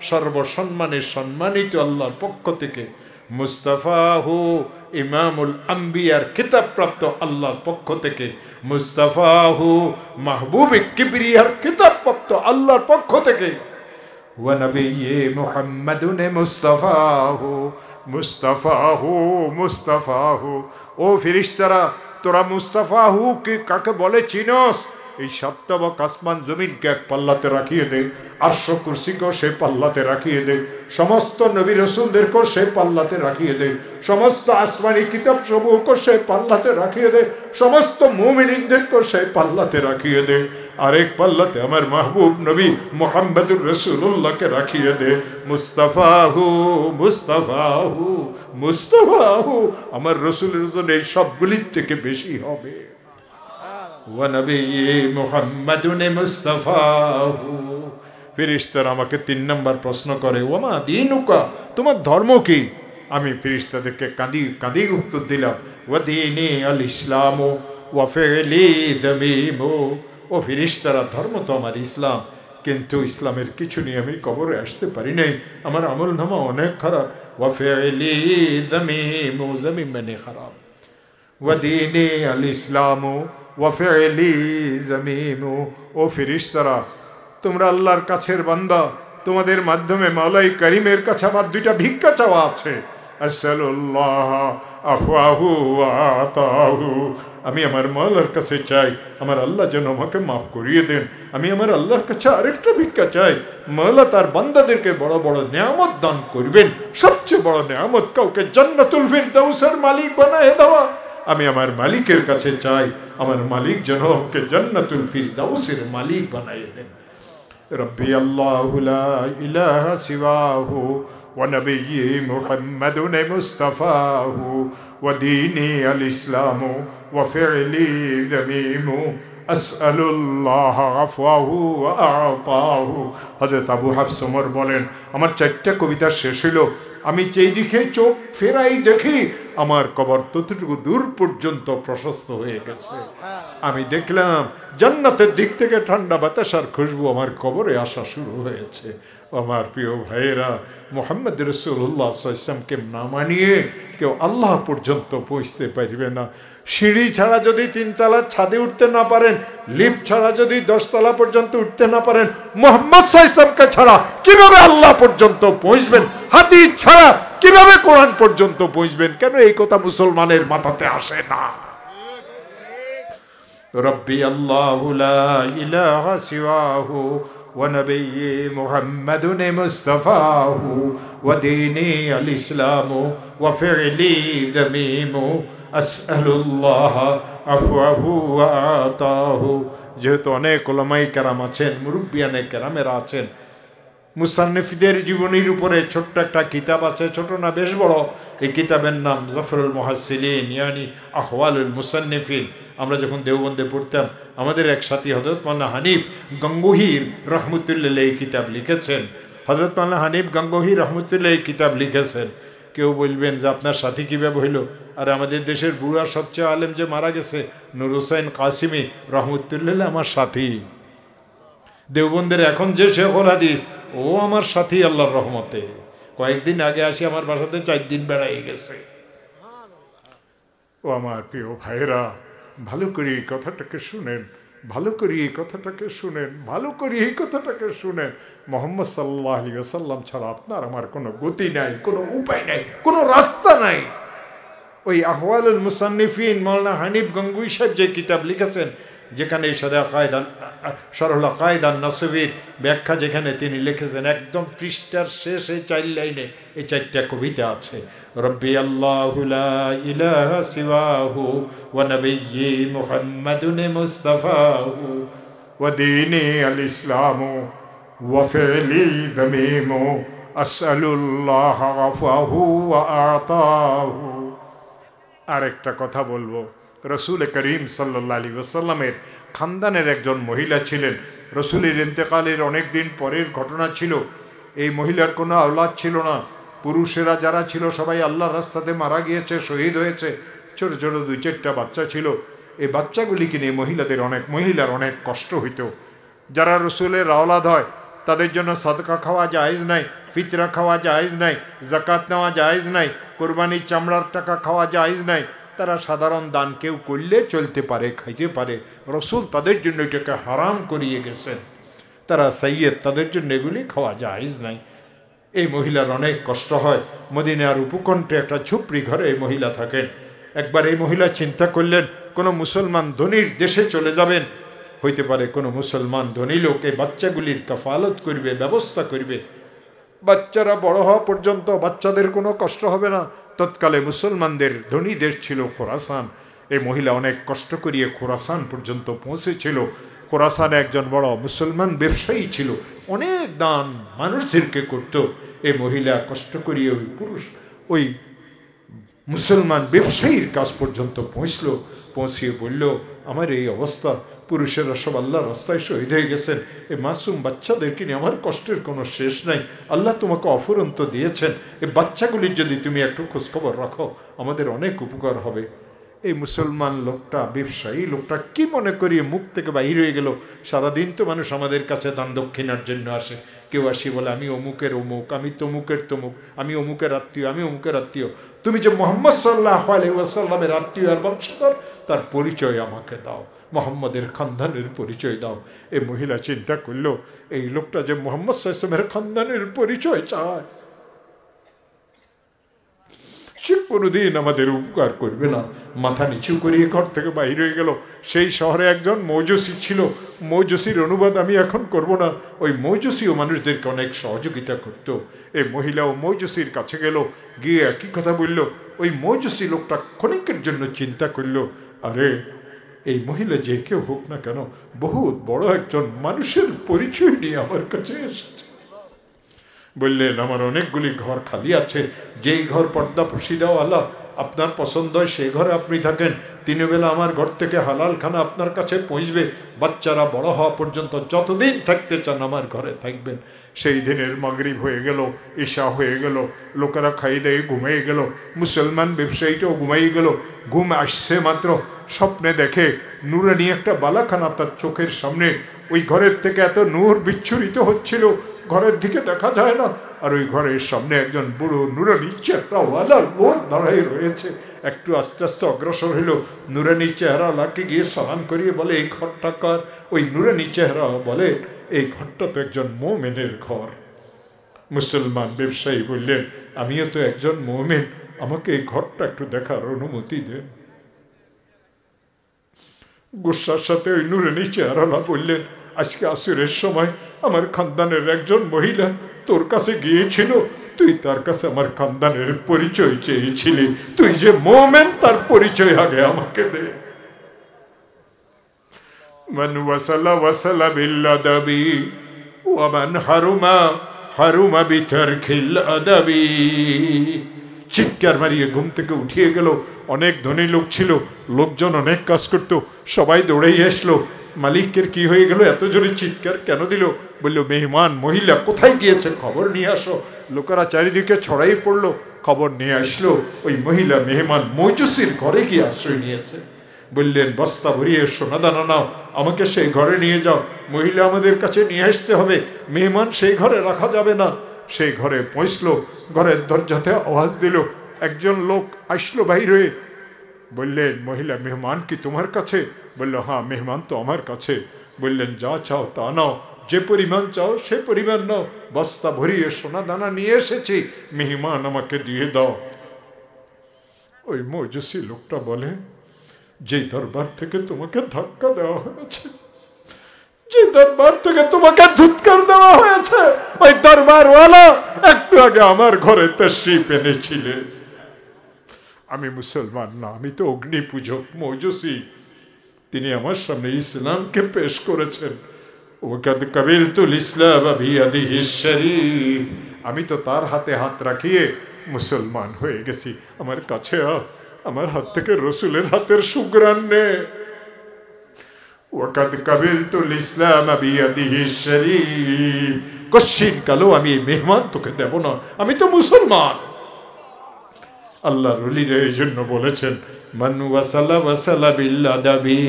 সর্বসম্মানে সম্মানিত আল্লাহর পক্ষ থেকে। মুস্তাফাহু, ইমামুল আম্বিয়ার কিতাবপ্রাপ্ত আল্লাহর পক্ষ থেকে। মুস্তাফাহু, মাহবুবে কিবরিয়ার কিতাবপ্রাপ্ত আল্লাহর পক্ষ থেকে। ওয়া নবিয়্যি মুহাম্মাদুন মুস্তাফাহু মুস্তাফাহু মুস্তাফাহু। ও ফেরেশতারা, তোরা মুস্তাফাহু কি কাকে বলে চিনস? এই সপ্তবক আসমান জমিনকে এক পাল্লাতে রাখিয়ে দে, আরশ কুরসিকেও সেই পাল্লাতে রাখিয়ে দে, সমস্ত নবী রাসূলদেরকেও সেই পাল্লাতে রাখিয়ে দে, সমস্ত আসমানি কিতাব সমূহকে সেই পাল্লাতে রাখিয়ে দে, সমস্ত মুমিনদেরকেও সেই পাল্লাতে রাখিয়ে দে। আরেক পাল্লাতে আমার মাহবুব নবী মুহাম্মদুর রাসূলুল্লাহকে রাখিয়ে দে। মুস্তাফাহু মুস্তাফাহু মুস্তাফাহু, আমার রাসূলের জন্য এই সবগুলির থেকে বেশি হবে। ওয়া নবিয়্যি মুহাম্মাদুন মুস্তাফাহু। ফেরেশতারা আমাকে 3 নম্বর প্রশ্ন করে, ওমা দীনুকা? তোমার ধর্ম কি? আমি ফেরেশতাদেরকে কাঁদি উত্তর দিলাম, ওয়া দীনি আল ইসলাম ওয়া ফি'লি যামিম। ও ফেরেশতারা, ধর্ম তো আমার ইসলাম, কিন্তু ইসলামের কিছু নিয়ে আমি কবরে আসতে পারি নাই, আমার আমল নামা অনেক খারাপ। ওয়া ফি'লি যামিম, যামিম মানে খারাপ। ওয়া দীনি আল ইসলাম ওয়া ফি'লি যামিম। ও ফেরেশতারা, তোমরা আল্লাহর কাছের বান্দা, তোমাদের মাধ্যমে মাওলাই করিমের কাছে আমার 2টা ভিক্ষা চাওয়া আছে। আসসালুল্লাহ আফওয়াহু ওয়া আতাহু। আমি আমার মাওলার কাছে চাই, আমার আল্লাহ যেন আমাকে মাফ করিয়ে দেন। আমি আমার আল্লাহর কাছে আরেকটা ভিক্ষা চাই, মাওলা তার বান্দাদেরকে বড় বড় নিয়ামত দান করবেন। সবচেয়ে বড় নিয়ামত কাউকে জান্নাতুল ফিরদাউসের মালিক বানায় দেওয়া। আমি আমার মালিকের কাছে চাই, আমার মালিক যেন আমাকে জান্নাতুল ফিরদাউসের মালিক বানায় দেন। রব্বি আল্লাহু লা ইলাহা সিওয়াহু ওয়া নবিয়্যি মুহাম্মাদুন মুস্তাফাহু ওয়া দীনি আল ইসলাম ওয়া ফি'লি যামিম। আসআলুল্লাহ আফওয়াহু ওয়া আতাহু। হযরত আবু হাফস ওমর বলেন, আমার 4টা কবিতা শেষ হইল, আমি যেই দিকে চোখ ফেরাই দেখি আমার কবর ততটুকু দূর পর্যন্ত প্রশস্ত হয়ে গেছে। আমি দেখলাম জান্নাতের দিক থেকে ঠান্ডা বাতাসার খুশবু আমার কবরে আসা শুরু হয়েছে। আমার প্রিয় ভাইয়েরা, মুহাম্মদ রাসূলুল্লাহ সাল্লাল্লাহু আলাইহি ওয়াসাল্লামকে না মানিয়ে কেউ আল্লাহ পর্যন্ত পৌঁছতে পারবে না। সিঁড়ি ছাড়া যদি 3 তলার ছাদে উঠতে না পারেন, লিফট ছাড়া যদি 10 তলা পর্যন্ত উঠতে না পারেন, মুহাম্মদ সাল্লাল্লাহু আলাইহি ওয়াসাল্লামকে ছাড়া কিভাবে আল্লাহ পর্যন্ত পৌঁছবেন? হাদিস ছাড়া কিভাবে কোরআন পর্যন্ত পৌঁছবেন? কেন এই কথা মুসলমানের মাথাতে আসে না? রব্বি আল্লাহু লা ইলাহা সিওয়াহু ওয়া নবিয়্যি মুহাম্মাদুন মুস্তাফাহু ওয়া দীনি আল ইসলাম ওয়া ফি'লি যামিম। আসআলুল্লাহ আফওয়াহু ওয়া আতাহু। যেহেতু অনেক উলামায়ে কেরাম আছেন, মুরব্বিয়ানে কেরামেরা আছেন, মুসান্নিফদের জীবনীর উপরে ছোট্ট একটা কিতাব আছে, ছোট না বেশ বড়। এই কিতাবের নাম জাফরুল মুহাসসিলিন ইয়ানি আহওয়ালুল মুসান্নিফিন। আমরা যখন দেওবন্দে পড়তাম, আমাদের এক সাথী হযরত মাওলানা হানিফ গঙ্গোহীর রহমতুল্লাহ এই কিতাব লিখেছেন। হযরত মাওলানা হানিফ গঙ্গোহী রহমতুল্লাহ এই কিতাব লিখেছেন। কেউ বলবেন যে আপনার সাথী কীভাবে হইল? আর আমাদের দেশের বুড়া সবচেয়ে আলেম যে মারা গেছে নূর হোসেন কাসিমি রহমতুল্লাহ আমার সাথী। দেওবন্দের এখন যে শেখুল হাদিস, ও আমার সাথী আল্লাহর রহমতে। কয়েকদিন আগে আসি আমার বাসাতে 4 দিন বেড়াই গেছে। ও আমার প্রিয় ভাইরা, ভালো করে এই কথাটাকে শুনেন, ভালো করে এই কথাটাকে শুনেন, ভালো করে এই কথাটাকে শুনেন। মুহাম্মদ সাল্লাল্লাহু আলাইহি ওয়াসাল্লাম ছাড়া আপনার আমার কোনো গতি নাই, কোনো উপায় নাই, কোনো রাস্তা নাই। ওই আহওয়ালুল মুসান্নিফিন মাওলানা হানিফ গঙ্গোহী সাহেব যে কিতাব লিখেছেন, যেখানে শরহুল আকায়েদ আন-নাসবির ব্যাখ্যা যেখানে তিনি লিখেছেন, একদম পৃষ্ঠার শেষে 4 লাইনে এই 4টা কবিতা আছে। রব্বি আল্লাহু লা ইলাহা সিওয়াহু ওয়া নাবিয়্যি মুহাম্মাদুন মুস্তাফাহু ওয়া দীনি আল ইসলামু ওয়া ফি'লি দামিমু আসআলুল্লাহ আফাহু ওয়া আতাহু। আরেকটা কথা বলবো, রসুল করিম সাল্লাল্লাহু আলাইহি ওয়াসাল্লামের খানদানের একজন মহিলা ছিলেন। রসুলের ইন্তেকালের অনেক দিন পরের ঘটনা ছিল। এই মহিলার কোনো আওলাদ ছিল না। পুরুষেরা যারা ছিল সবাই আল্লাহর রাস্তাতে মারা গিয়েছে, শহীদ হয়েছে। ছোট ছোট 2-4টা বাচ্চা ছিল। এই বাচ্চাগুলিকে নিয়ে মহিলার অনেক কষ্ট হইত। যারা রসুলের আওলাদ হয় তাদের জন্য সাদকা খাওয়া জায়েজ নাই, ফিতরা খাওয়া জায়েজ নাই, জাকাত নেওয়া জায়েজ নাই, কোরবানির চামড়ার টাকা খাওয়া জায়েজ নাই। তারা সাধারণ দান কেউ করলে চলতে পারে, খাইতে পারে। রসুল তাদের জন্য এটাকে হারাম করিয়ে গেছেন। তারা সাইয়্যেদ, তাদের জন্য এগুলি খাওয়া জায়েজ নাই। এই মহিলার অনেক কষ্ট হয়। মদিনার উপকণ্ঠে একটা ঝুপড়ি ঘরে এই মহিলা থাকেন। একবার এই মহিলা চিন্তা করলেন, কোনো মুসলমান ধনীর দেশে চলে যাবেন, হইতে পারে কোনো মুসলমান ধনী লোক এই বাচ্চাগুলির কাফালত করবে, ব্যবস্থা করবে। বাচ্চারা বড় হওয়া পর্যন্ত বাচ্চাদের কোনো কষ্ট হবে না। তৎকালে মুসলমানদের ধনী দেশ ছিল খোরাসান। এই মহিলা অনেক কষ্ট করিয়ে খোরাসান পর্যন্ত পৌঁছেছিল। খোরাসানে একজন বড় মুসলমান ব্যবসায়ী ছিল, অনেক দান মানুষদেরকে করত। এই মহিলা কষ্ট করিয়ে ওই মুসলমান ব্যবসায়ীর কাছ পর্যন্ত পৌঁছিয়ে বলল, আমার এই অবস্থা, পুরুষেরা সব আল্লাহর রাস্তায় শহীদ হয়ে গেছেন, এই মাসুম বাচ্চাদেরকে নিয়ে আমার কষ্টের কোনো শেষ নাই। আল্লাহ তোমাকে অফুরন্ত দিয়েছেন, এই বাচ্চাগুলির যদি তুমি একটু খোঁজখবর রাখো আমাদের অনেক উপকার হবে। এই মুসলমান লোকটা, ব্যবসায়ী লোকটা কি মনে করিয়ে মুখ থেকে বাহির হয়ে গেল। সারাদিন তো মানুষ আমাদের কাছে দান দক্ষিণার জন্য আসে। কেউ আসি বলে আমি অমুকের অমুক, আমি তমুকের তমুক, আমি অমুকের আত্মীয়, আমি অমুকের আত্মীয়। তুমি যে মুহাম্মদ সাল্লাল্লাহু আলাইহি ওয়াসাল্লামের আত্মীয় আর বংশধর, তার পরিচয় আমাকে দাও, মুহাম্মদের খানদানের পরিচয় দাও। এই মহিলা চিন্তা করলো, এই লোকটা যে মুহাম্মদ সাল্লাল্লাহু আলাইহি ওয়াসাল্লামের খানদানের পরিচয় চায়, সে কোনোদিন আমাদের উপকার করবে না। মাথা নিচু করিয়ে ঘর থেকে বাইরে হয়ে গেল। সেই শহরে একজন মৌজুসি ছিল। মৌজুসির অনুবাদ আমি এখন করব না। ওই মৌজুসিও মানুষদেরকে অনেক সহযোগিতা করত। এই মহিলাও মৌজুসির কাছে গেল, গিয়ে একই কথা বলল। ওই মৌজুসি লোকটা ক্ষণিকের জন্য চিন্তা করলো, আরে এই মহিলা যে কেউ হোক না কেন, বহুত বড় একজন মানুষের পরিচয় নিয়ে আমার কাছে এসেছে। বললেন, আমার অনেকগুলি ঘর খালি আছে, যেই ঘর পর্দা পশিদাও আল্লাহ আপনার পছন্দ হয় সেই ঘরে আপনি থাকেন। 3 বেলা আমার ঘর থেকে হালাল খানা আপনার কাছে পৌঁছবে। বাচ্চারা বড় হওয়া পর্যন্ত যতদিন থাকতে চান আমার ঘরে থাকবেন। সেই দিনের মাগরিব হয়ে গেল, ঈশা হয়ে গেল, লোকেরা খাই দেয় ঘুমিয়ে গেল। মুসলমান ব্যবসায়ীটাও ঘুমাই গেল। ঘুম আসছে মাত্র স্বপ্নে দেখে নূরানি একটা বালাখানা তার চোখের সামনে। ওই ঘরের থেকে এত নূর বিচ্ছুরিত হচ্ছিল, ঘরের দিকে দেখা যায় না। আর ওই ঘরের সামনে একজন বুড়ো নুরানি চেহারাওয়ালা লোক দাঁড়াই রয়েছে। একটু আস্তে আস্তে অগ্রসর হইল, নুরানি চেহারাওয়ালাকে গিয়ে সালাম করিয়ে বলে, এই ঘরটা কার? ওই নুরানি চেহারা বলে, এই ঘরটা তো একজন মোমেনের ঘর। মুসলমান ব্যবসায়ী বললেন, আমিও তো একজন মোমেন, আমাকে এই ঘরটা একটু দেখার অনুমতি দেন। গুসার সাথে ওই নুরানি চেহারাওয়ালা বললেন, আজকে আসরের সময় আমার খানদানের একজন মহিলা তোর কাছে গিয়েছিল, তুই তার কাছে আমার খানদানের পরিচয় চেয়েছিলি। তুই যে মোমেন তার পরিচয় আগে আমাকে দে। মান ওয়াসালা ওয়াসালা বিল্লাদাবি ওয়া মান হারুমা হারুমা বিতারকিল আদাবি। চিৎকার মারিয়ে ঘুম থেকে উঠিয়ে গেল। অনেক ধনী লোক ছিল, লোকজন অনেক কাজ করত, সবাই দৌড়াই আসলো। মালিকের কি হয়ে গেল, এত জোরে চিৎকার কেন দিল? বললো মেহমান মহিলা কোথায় গিয়েছে, খবর নিয়ে আসো। লোকেরা চারিদিকে ছড়াই পড়লো, খবর নিয়ে আসলো ওই মহিলা মেহমান মজুসির ঘরে গিয়ে আশ্রয় নিয়েছে। বললেন বস্তা ভরিয়ে সোনা দানা নাও, আমাকে সেই ঘরে নিয়ে যাও। মহিলা আমাদের কাছে নিয়ে আসতে হবে, মেহমান সেই ঘরে রাখা যাবে না। সেই ঘরে পৌঁছলো, ঘরের দরজাতে আওয়াজ দিল, একজন লোক আসলো বাইর হয়ে। বললেন মহিলা মেহমান কি তোমার কাছে? বললো হ্যাঁ, মেহমান তো আমার কাছে। বললেন যা চাও তা নাও, যে পরিমাণ চাও সে পরিমাণ নাও, বস্তা ভরিয়ে সোনা দানা নিয়ে এসেছি, মেহমান আমাকে দিয়ে দাও। ওই মজুসি লোকটা বলে যে দরবার থেকে তোমাকে ধাক্কা দেওয়া হয়েছে, যে দরবার থেকে তোমাকে ধুৎকার দেওয়া হয়েছে, ওই দরবারওয়ালা একটু আগে আমার ঘরে তাশরীফ এনেছিলেন। আমি মুসলমান না, আমি তো অগ্নি পূজক মজুসি। তিনি আমার সামনে ইসলামকে পেশ করেছেন। ওয়াকাদ কাবিলতুল ইসলাম বিয়াদিহি শরীফ, আমি তো তার হাতে হাত রাখিয়ে মুসলমান হয়ে গেছি। আমার কাছে আমার হাত থেকে রসুলের হাতের সুঘ্রাণ নে। ওয়াকাদ কাবিলতুল ইসলাম বিয়াদিহি শরীফ, কশিন কালো আমি মেহমান তোকে দেব না, আমি তো মুসলমান। আল্লাহর ওলিরা এই জন্য বলেছেন মান ওয়াসালা ওয়াসালা বিল আদাবি।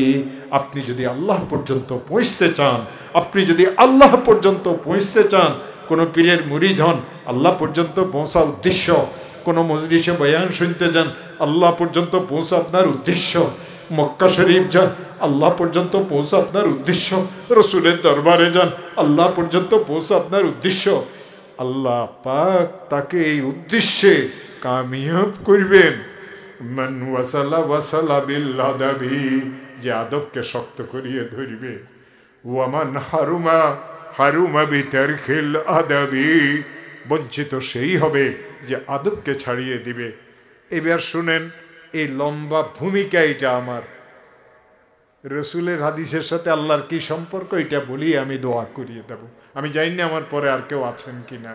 আপনি যদি আল্লাহ পর্যন্ত পৌঁছতে চান, আপনি যদি আল্লাহ পর্যন্ত পৌঁছতে চান, কোনো পীরের মুরিদ হন, আল্লাহ পর্যন্ত পৌঁছা উদ্দেশ্য। কোনো মজলিসে বয়ান শুনতে যান, আল্লাহ পর্যন্ত পৌঁছা আপনার উদ্দেশ্য। মক্কা শরীফ যান, আল্লাহ পর্যন্ত পৌঁছা আপনার উদ্দেশ্য। রসুলের দরবারে যান, আল্লাহ পর্যন্ত পৌঁছা আপনার উদ্দেশ্য। আল্লাহ পাক তাকে এই উদ্দেশ্যে কামিয়াব করবেন। মান ওয়াসালা ওয়াসালা বিল আদাবি, যে আদবকে শক্ত করিয়ে ধরবে। ওয়ামান হারুমা হারুমা বিতারকিল আদাবি, বঞ্চিত সেই হবে যে আদবকে ছাড়িয়ে দিবে। এবার শুনেন, এই লম্বা ভূমিকা এটা আমার। রসুলের হাদিসের সাথে আল্লাহর কি সম্পর্ক এটা বলি, আমি দোয়া করিয়ে দেব। আমি জানি না আমার পরে আর কেউ আছেন কিনা।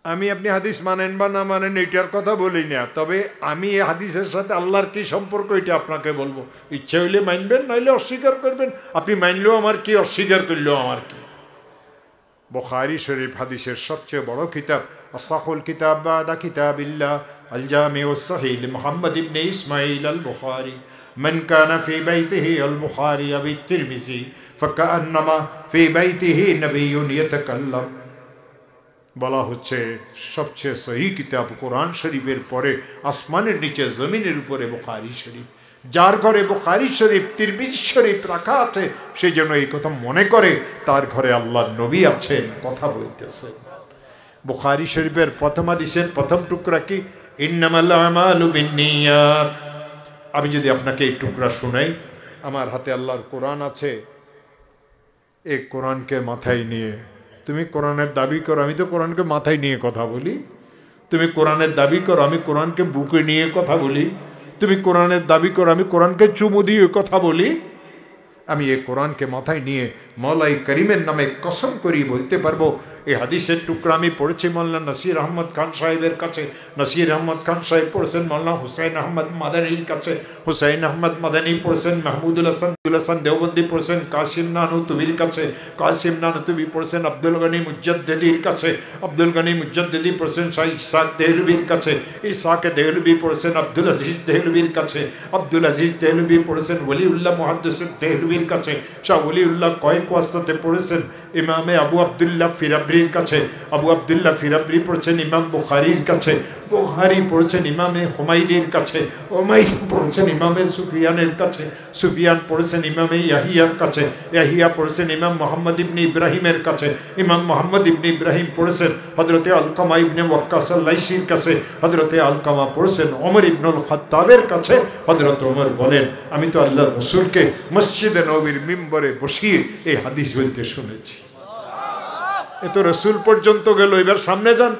আমি আপনি হাদিস মানেন বা না মানেন এটার কথা বলি না, তবে আমি এই হাদিসের সাথে আল্লাহর কি সম্পর্ক এটা আপনাকে বলবো। ইচ্ছা হইলে মানবেন, নইলে অস্বীকার করবেন। আপনি মানলেও আমার কি, অস্বীকার করলেও আমার কি। বুখারী শরীফ হাদিসের সবচেয়ে বড় কিতাব, আসাহুল কিতাব বাদা কিতাবিল্লাহ আল জামিউস সহিহ মুহাম্মদ ইবনে ইসমাঈল আল বুখারী। মান কানা ফি বাইতিহি আল বুখারী আও তিরমিজি ফাকান্নামা ফি বাইতিহি নবিয়্যুন ইয়াতাকাল্লাম। বলা হচ্ছে সবচেয়ে সহি কিতাব কোরআন শরীফের পরে আসমানের নিচে জমিনের উপরে বুখারী শরীফ। যার ঘরে বুখারী শরীফ তিরমিজি শরীফ রাখা আছে, সেই জন্য এই কথা মনে করে তার ঘরে আল্লাহর নবী আছেন, কথা বলতেছে। বুখারী শরীফের প্রথম হাদিসের প্রথম টুকরা কি, ইন্নামাল আমালু বিন্নিয়াত। আমি যদি আপনাকে এই টুকরা শোনাই, আমার হাতে আল্লাহর কোরআন আছে, এই কোরআনকে মাথায় নিয়ে তুমি কোরআনের দাবি করো, আমি তো কোরআনকে মাথায় নিয়ে কথা বলি। তুমি কোরআনের দাবি করো, আমি কোরআনকে বুকে নিয়ে কথা বলি। তুমি কোরআনের দাবি করো, আমি কোরআনকে চুমু দিয়ে কথা বলি। আমি এই কোরআনকে মাথায় নিয়ে মওলাই করিমের নামে কসম করি বলতে পারবো, এই হাদিসের টুকরা আমি পড়েছি মাওলানা নসির আহমদ খান সাহেবের কাছে। নসির আহমদ খান সাহেব পড়েছেন মাওলানা হুসাইন আহমদ মাদানির কাছে। হুসাইন আহমদ মাদানি পড়েছেন মাহমুদুল হাসান দেওবন্দি পড়েছেন কাসিম নানুতুবির কাছে। কাসিম নানুতুবি পড়েছেন আব্দুল গনি মুজাদ্দিদির কাছে। আব্দুল গনি মুজাদ্দিদি পড়েছেন শাহ ইসহাক দেহলভির কাছে। ইসহাক দেহলভি পড়েছেন আব্দুল আজিজ দেহলভির কাছে। আব্দুল আজিজ দেহলভি পড়েছেন ওলিউল্লাহ মুহাদ্দিস দেহলভির কাছে। শাহ ওলিউল্লাহ কয়েক ওয়াসতে পড়েছেন ইমামে আবু আব্দুল্লাহ ফিরাবরির কাছে। আবু আব্দুল্লাহ ফিরাবরি পড়েছেন ইমাম বুখারীর কাছে। বুখারী পড়েছেন ইমামে হুমায়দির কাছে। হুমায়দি পড়েছেন ইমামে সুফিয়ানের কাছে। সুফিয়ান পড়েছেন ইমামে ইয়াহিয়ার কাছে। ইয়াহিয়া পড়েছেন ইমাম মুহাম্মদ ইবনে ইব্রাহিমের কাছে। ইমাম মুহাম্মদ ইবনে ইব্রাহিম পড়েছেন হযরতে আলকামা ইবনে ওয়াক্কাস আল-লাইসির কাছে। হযরতে আলকামা পড়েছেন ওমর ইবনুল খাত্তাবের কাছে। হযরত ওমর বলেন, আমি তো আল্লাহর রাসূলকে মসজিদে নববীর মিম্বরে বসিয়ে এই হাদিস বলতে শুনেছি। এ তো রসুল পর্যন্ত গেল, এবার সামনে যান।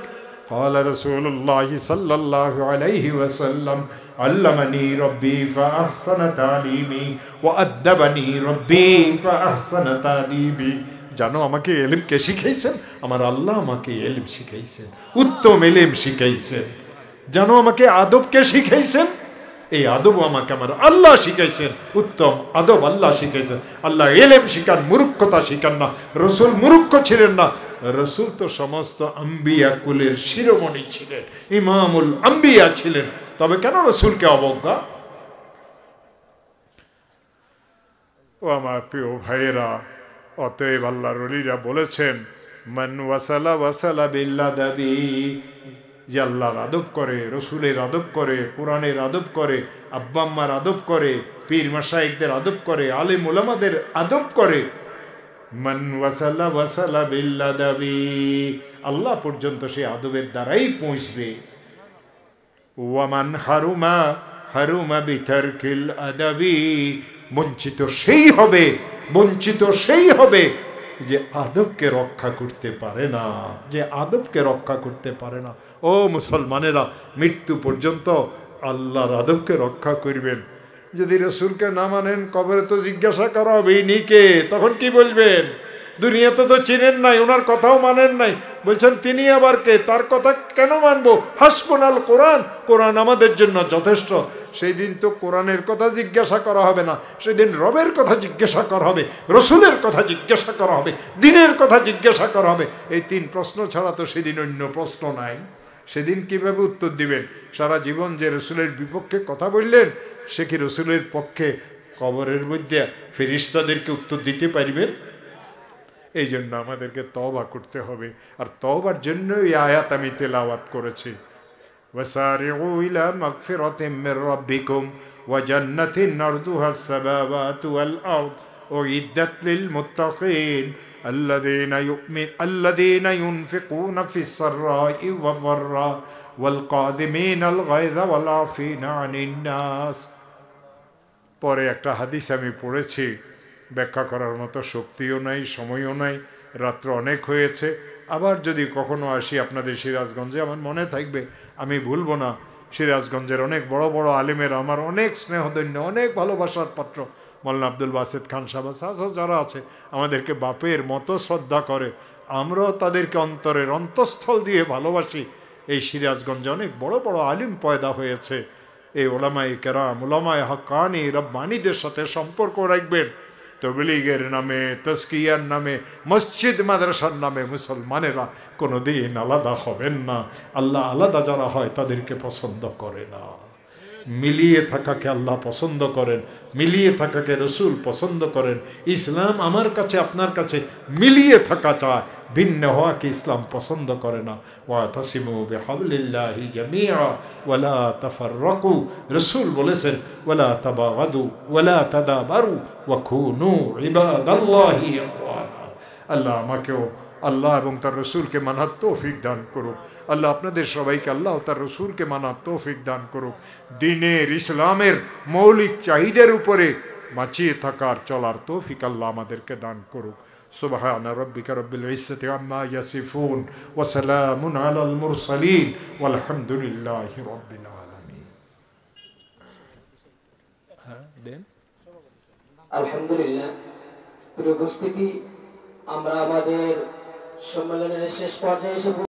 قال رسول الله صلى الله عليه وسلم علمني ربي فأحسن تعليمي وأدبني ربي فأحسن تعليمي জানো আমাকে এলিম কে শিখাইছেন? আমার আল্লাহ আমাকে এলিম শিখাইছেন, উত্তম এলিম শিখাইছেন। জানো আমাকে আদব কে শিখাইছেন? এই আদব আমাকে আমার আল্লাহ শিখাইছেন, উত্তম আদব আল্লাহ শিখাইছেন। আল্লাহ এলেম শিখান, মূর্খতা শিখান না। রসুল মূর্খ ছিলেন না, রসুল তো সমস্ত আম্বিয়া কুলের শিরোমণি ছিলেন, ইমামুল আম্বিয়া ছিলেন। তবে কেন রসুলকে অবজ্ঞা? ও আমার প্রিয় ভাইয়েরা, অতএব আল্লাহর ওলিরা বলেছেন, মান ওয়াসালা ওয়াসালা বিল্লাদাবি, যে আল্লাহর আদব করে, রসুলের আদব করে, কোরআনের আদব করে, আব্বা আম্মার আদব করে, পীর মাশায়েখদের আদব করে, আলেম উলামাদের আদব করে, মান ওয়াসালা ওয়াসালা বিল্লাদাবি, আল্লাহ পর্যন্ত সে আদবের দ্বারাই পৌঁছবে। ওয়ামান হারুমা হারুমা বিতারকিল আদাবি, বঞ্চিত সেই হবে, বঞ্চিত সেই হবে যে আদবকে রক্ষা করতে পারে না, যে আদবকে রক্ষা করতে পারে না। ও মুসলমানেরা, মৃত্যু পর্যন্ত আল্লাহর আদবকে রক্ষা করবেন। যদি রসুলকে না মানেন, কবরে তো জিজ্ঞাসা করা হবে ইনি কে, তখন কি বলবেন? দুনিয়াতে তো চিনেন নাই, ওনার কথাও মানেন নাই, বলছেন তিনি আবার কে, তার কথা কেন মানবো? হাসবুনাল কোরআন, কোরআন আমাদের জন্য যথেষ্ট। সেই দিন তো কোরআনের কথা জিজ্ঞাসা করা হবে না, সেদিন রবের কথা জিজ্ঞাসা করা হবে, রসুলের কথা জিজ্ঞাসা করা হবে, দিনের কথা জিজ্ঞাসা করা হবে। এই তিন প্রশ্ন ছাড়া তো সেদিন অন্য প্রশ্ন নাই। সেদিন কিভাবে উত্তর দিবেন? সারা জীবন যে রসুলের বিপক্ষে কথা বললেন, সে কি রসুলের পক্ষে কবরের মধ্যে ফেরেশতাদেরকে উত্তর দিতে পারবেন? এই জন্য আমাদেরকে তওবা করতে হবে। আর তওবার জন্য এই আয়াত আমি তেলাওয়াত করেছি, ওয়াসারিউ ইলা মাগফিরাতিম মির রাব্বিকুম ওয়া জান্নাতিন আরদুহাস সামাওয়াতু ওয়াল আরদ উইদ্দাত লিল মুত্তাকিন الذين ينفقون في السراء والضراء والقادمين الغيظ والعافين عن الناس। পরে একটা হাদিস আমি পড়েছি, ব্যাখ্যা করার মতো শক্তিও নাই, সময়ও নাই, রাত্র অনেক হয়েছে। আবার যদি কখনো আসি আপনাদের সিরাজগঞ্জে, আমার মনে থাকবে, আমি ভুলবো না। সিরাজগঞ্জের অনেক বড় বড় আলেমের আমার অনেক স্নেহধন্য, অনেক ভালোবাসার পাত্র, মৌলানা আব্দুল বাসেত খান সাহেব যারা আছে, আমাদেরকে বাপের মতো শ্রদ্ধা করে, আমরাও তাদেরকে অন্তরের অন্তঃস্থল দিয়ে ভালোবাসি। এই সিরাজগঞ্জে অনেক বড় বড় আলিম পয়দা হয়েছে। এই ওলামায়ে কেরাম, ওলামায়ে হক্কানি রব্বানীদের সাথে সম্পর্ক রাখবেন। তবলীগের নামে, তাজকিয়ার নামে, মসজিদ মাদ্রাসার নামে মুসলমানেরা কোনোদিন আলাদা হবেন না। আল্লাহ আলাদা যারা হয় তাদেরকে পছন্দ করে না। মিলিয়ে থাকাকে আল্লাহ পছন্দ করেন, মিলিয়ে থাকাকে রসুল পছন্দ করেন। ইসলাম আমার কাছে আপনার কাছে মিলিয়ে থাকা চায়, ভিন্ন হওয়াকে ইসলাম পছন্দ করে না। ওয়াতাসিমু বিহাবলিল্লাহি জামিআ ওয়ালা তাফাররাকু, রসুল বলেছেন ওয়ালা তাবাগাদু ওয়ালা তাদাবারু ওয়া কুনু ইবাদাল্লাহি ইখওয়ানা। আল্লাহ আমাকেও আল্লাহ এবং তার রসুলকে মানার তৌফিক দান করুক। আল্লাহ আপনাদের সবাইকে আল্লাহ তার রসুলকে মানার তৌফিক দান করুক। দ্বীনের ইসলামের মৌলিক চাহিদার উপরে বাঁচিয়ে থাকার চলার তৌফিক আল্লাহ আমাদেরকে দান করুক। সুবহান রাব্বিকা রব্বিল ইজ্জাতি আম্মা ইয়াসিফুন ওয়া সালামুন আলাল মুরসালিন ওয়ালহামদুলিল্লাহি রাব্বিল আলামিন। আলহামদুলিল্লাহ। প্রিয় উপস্থিতি, আমরা আমাদের সম্মেলনের শেষ পর্যায়ে এসে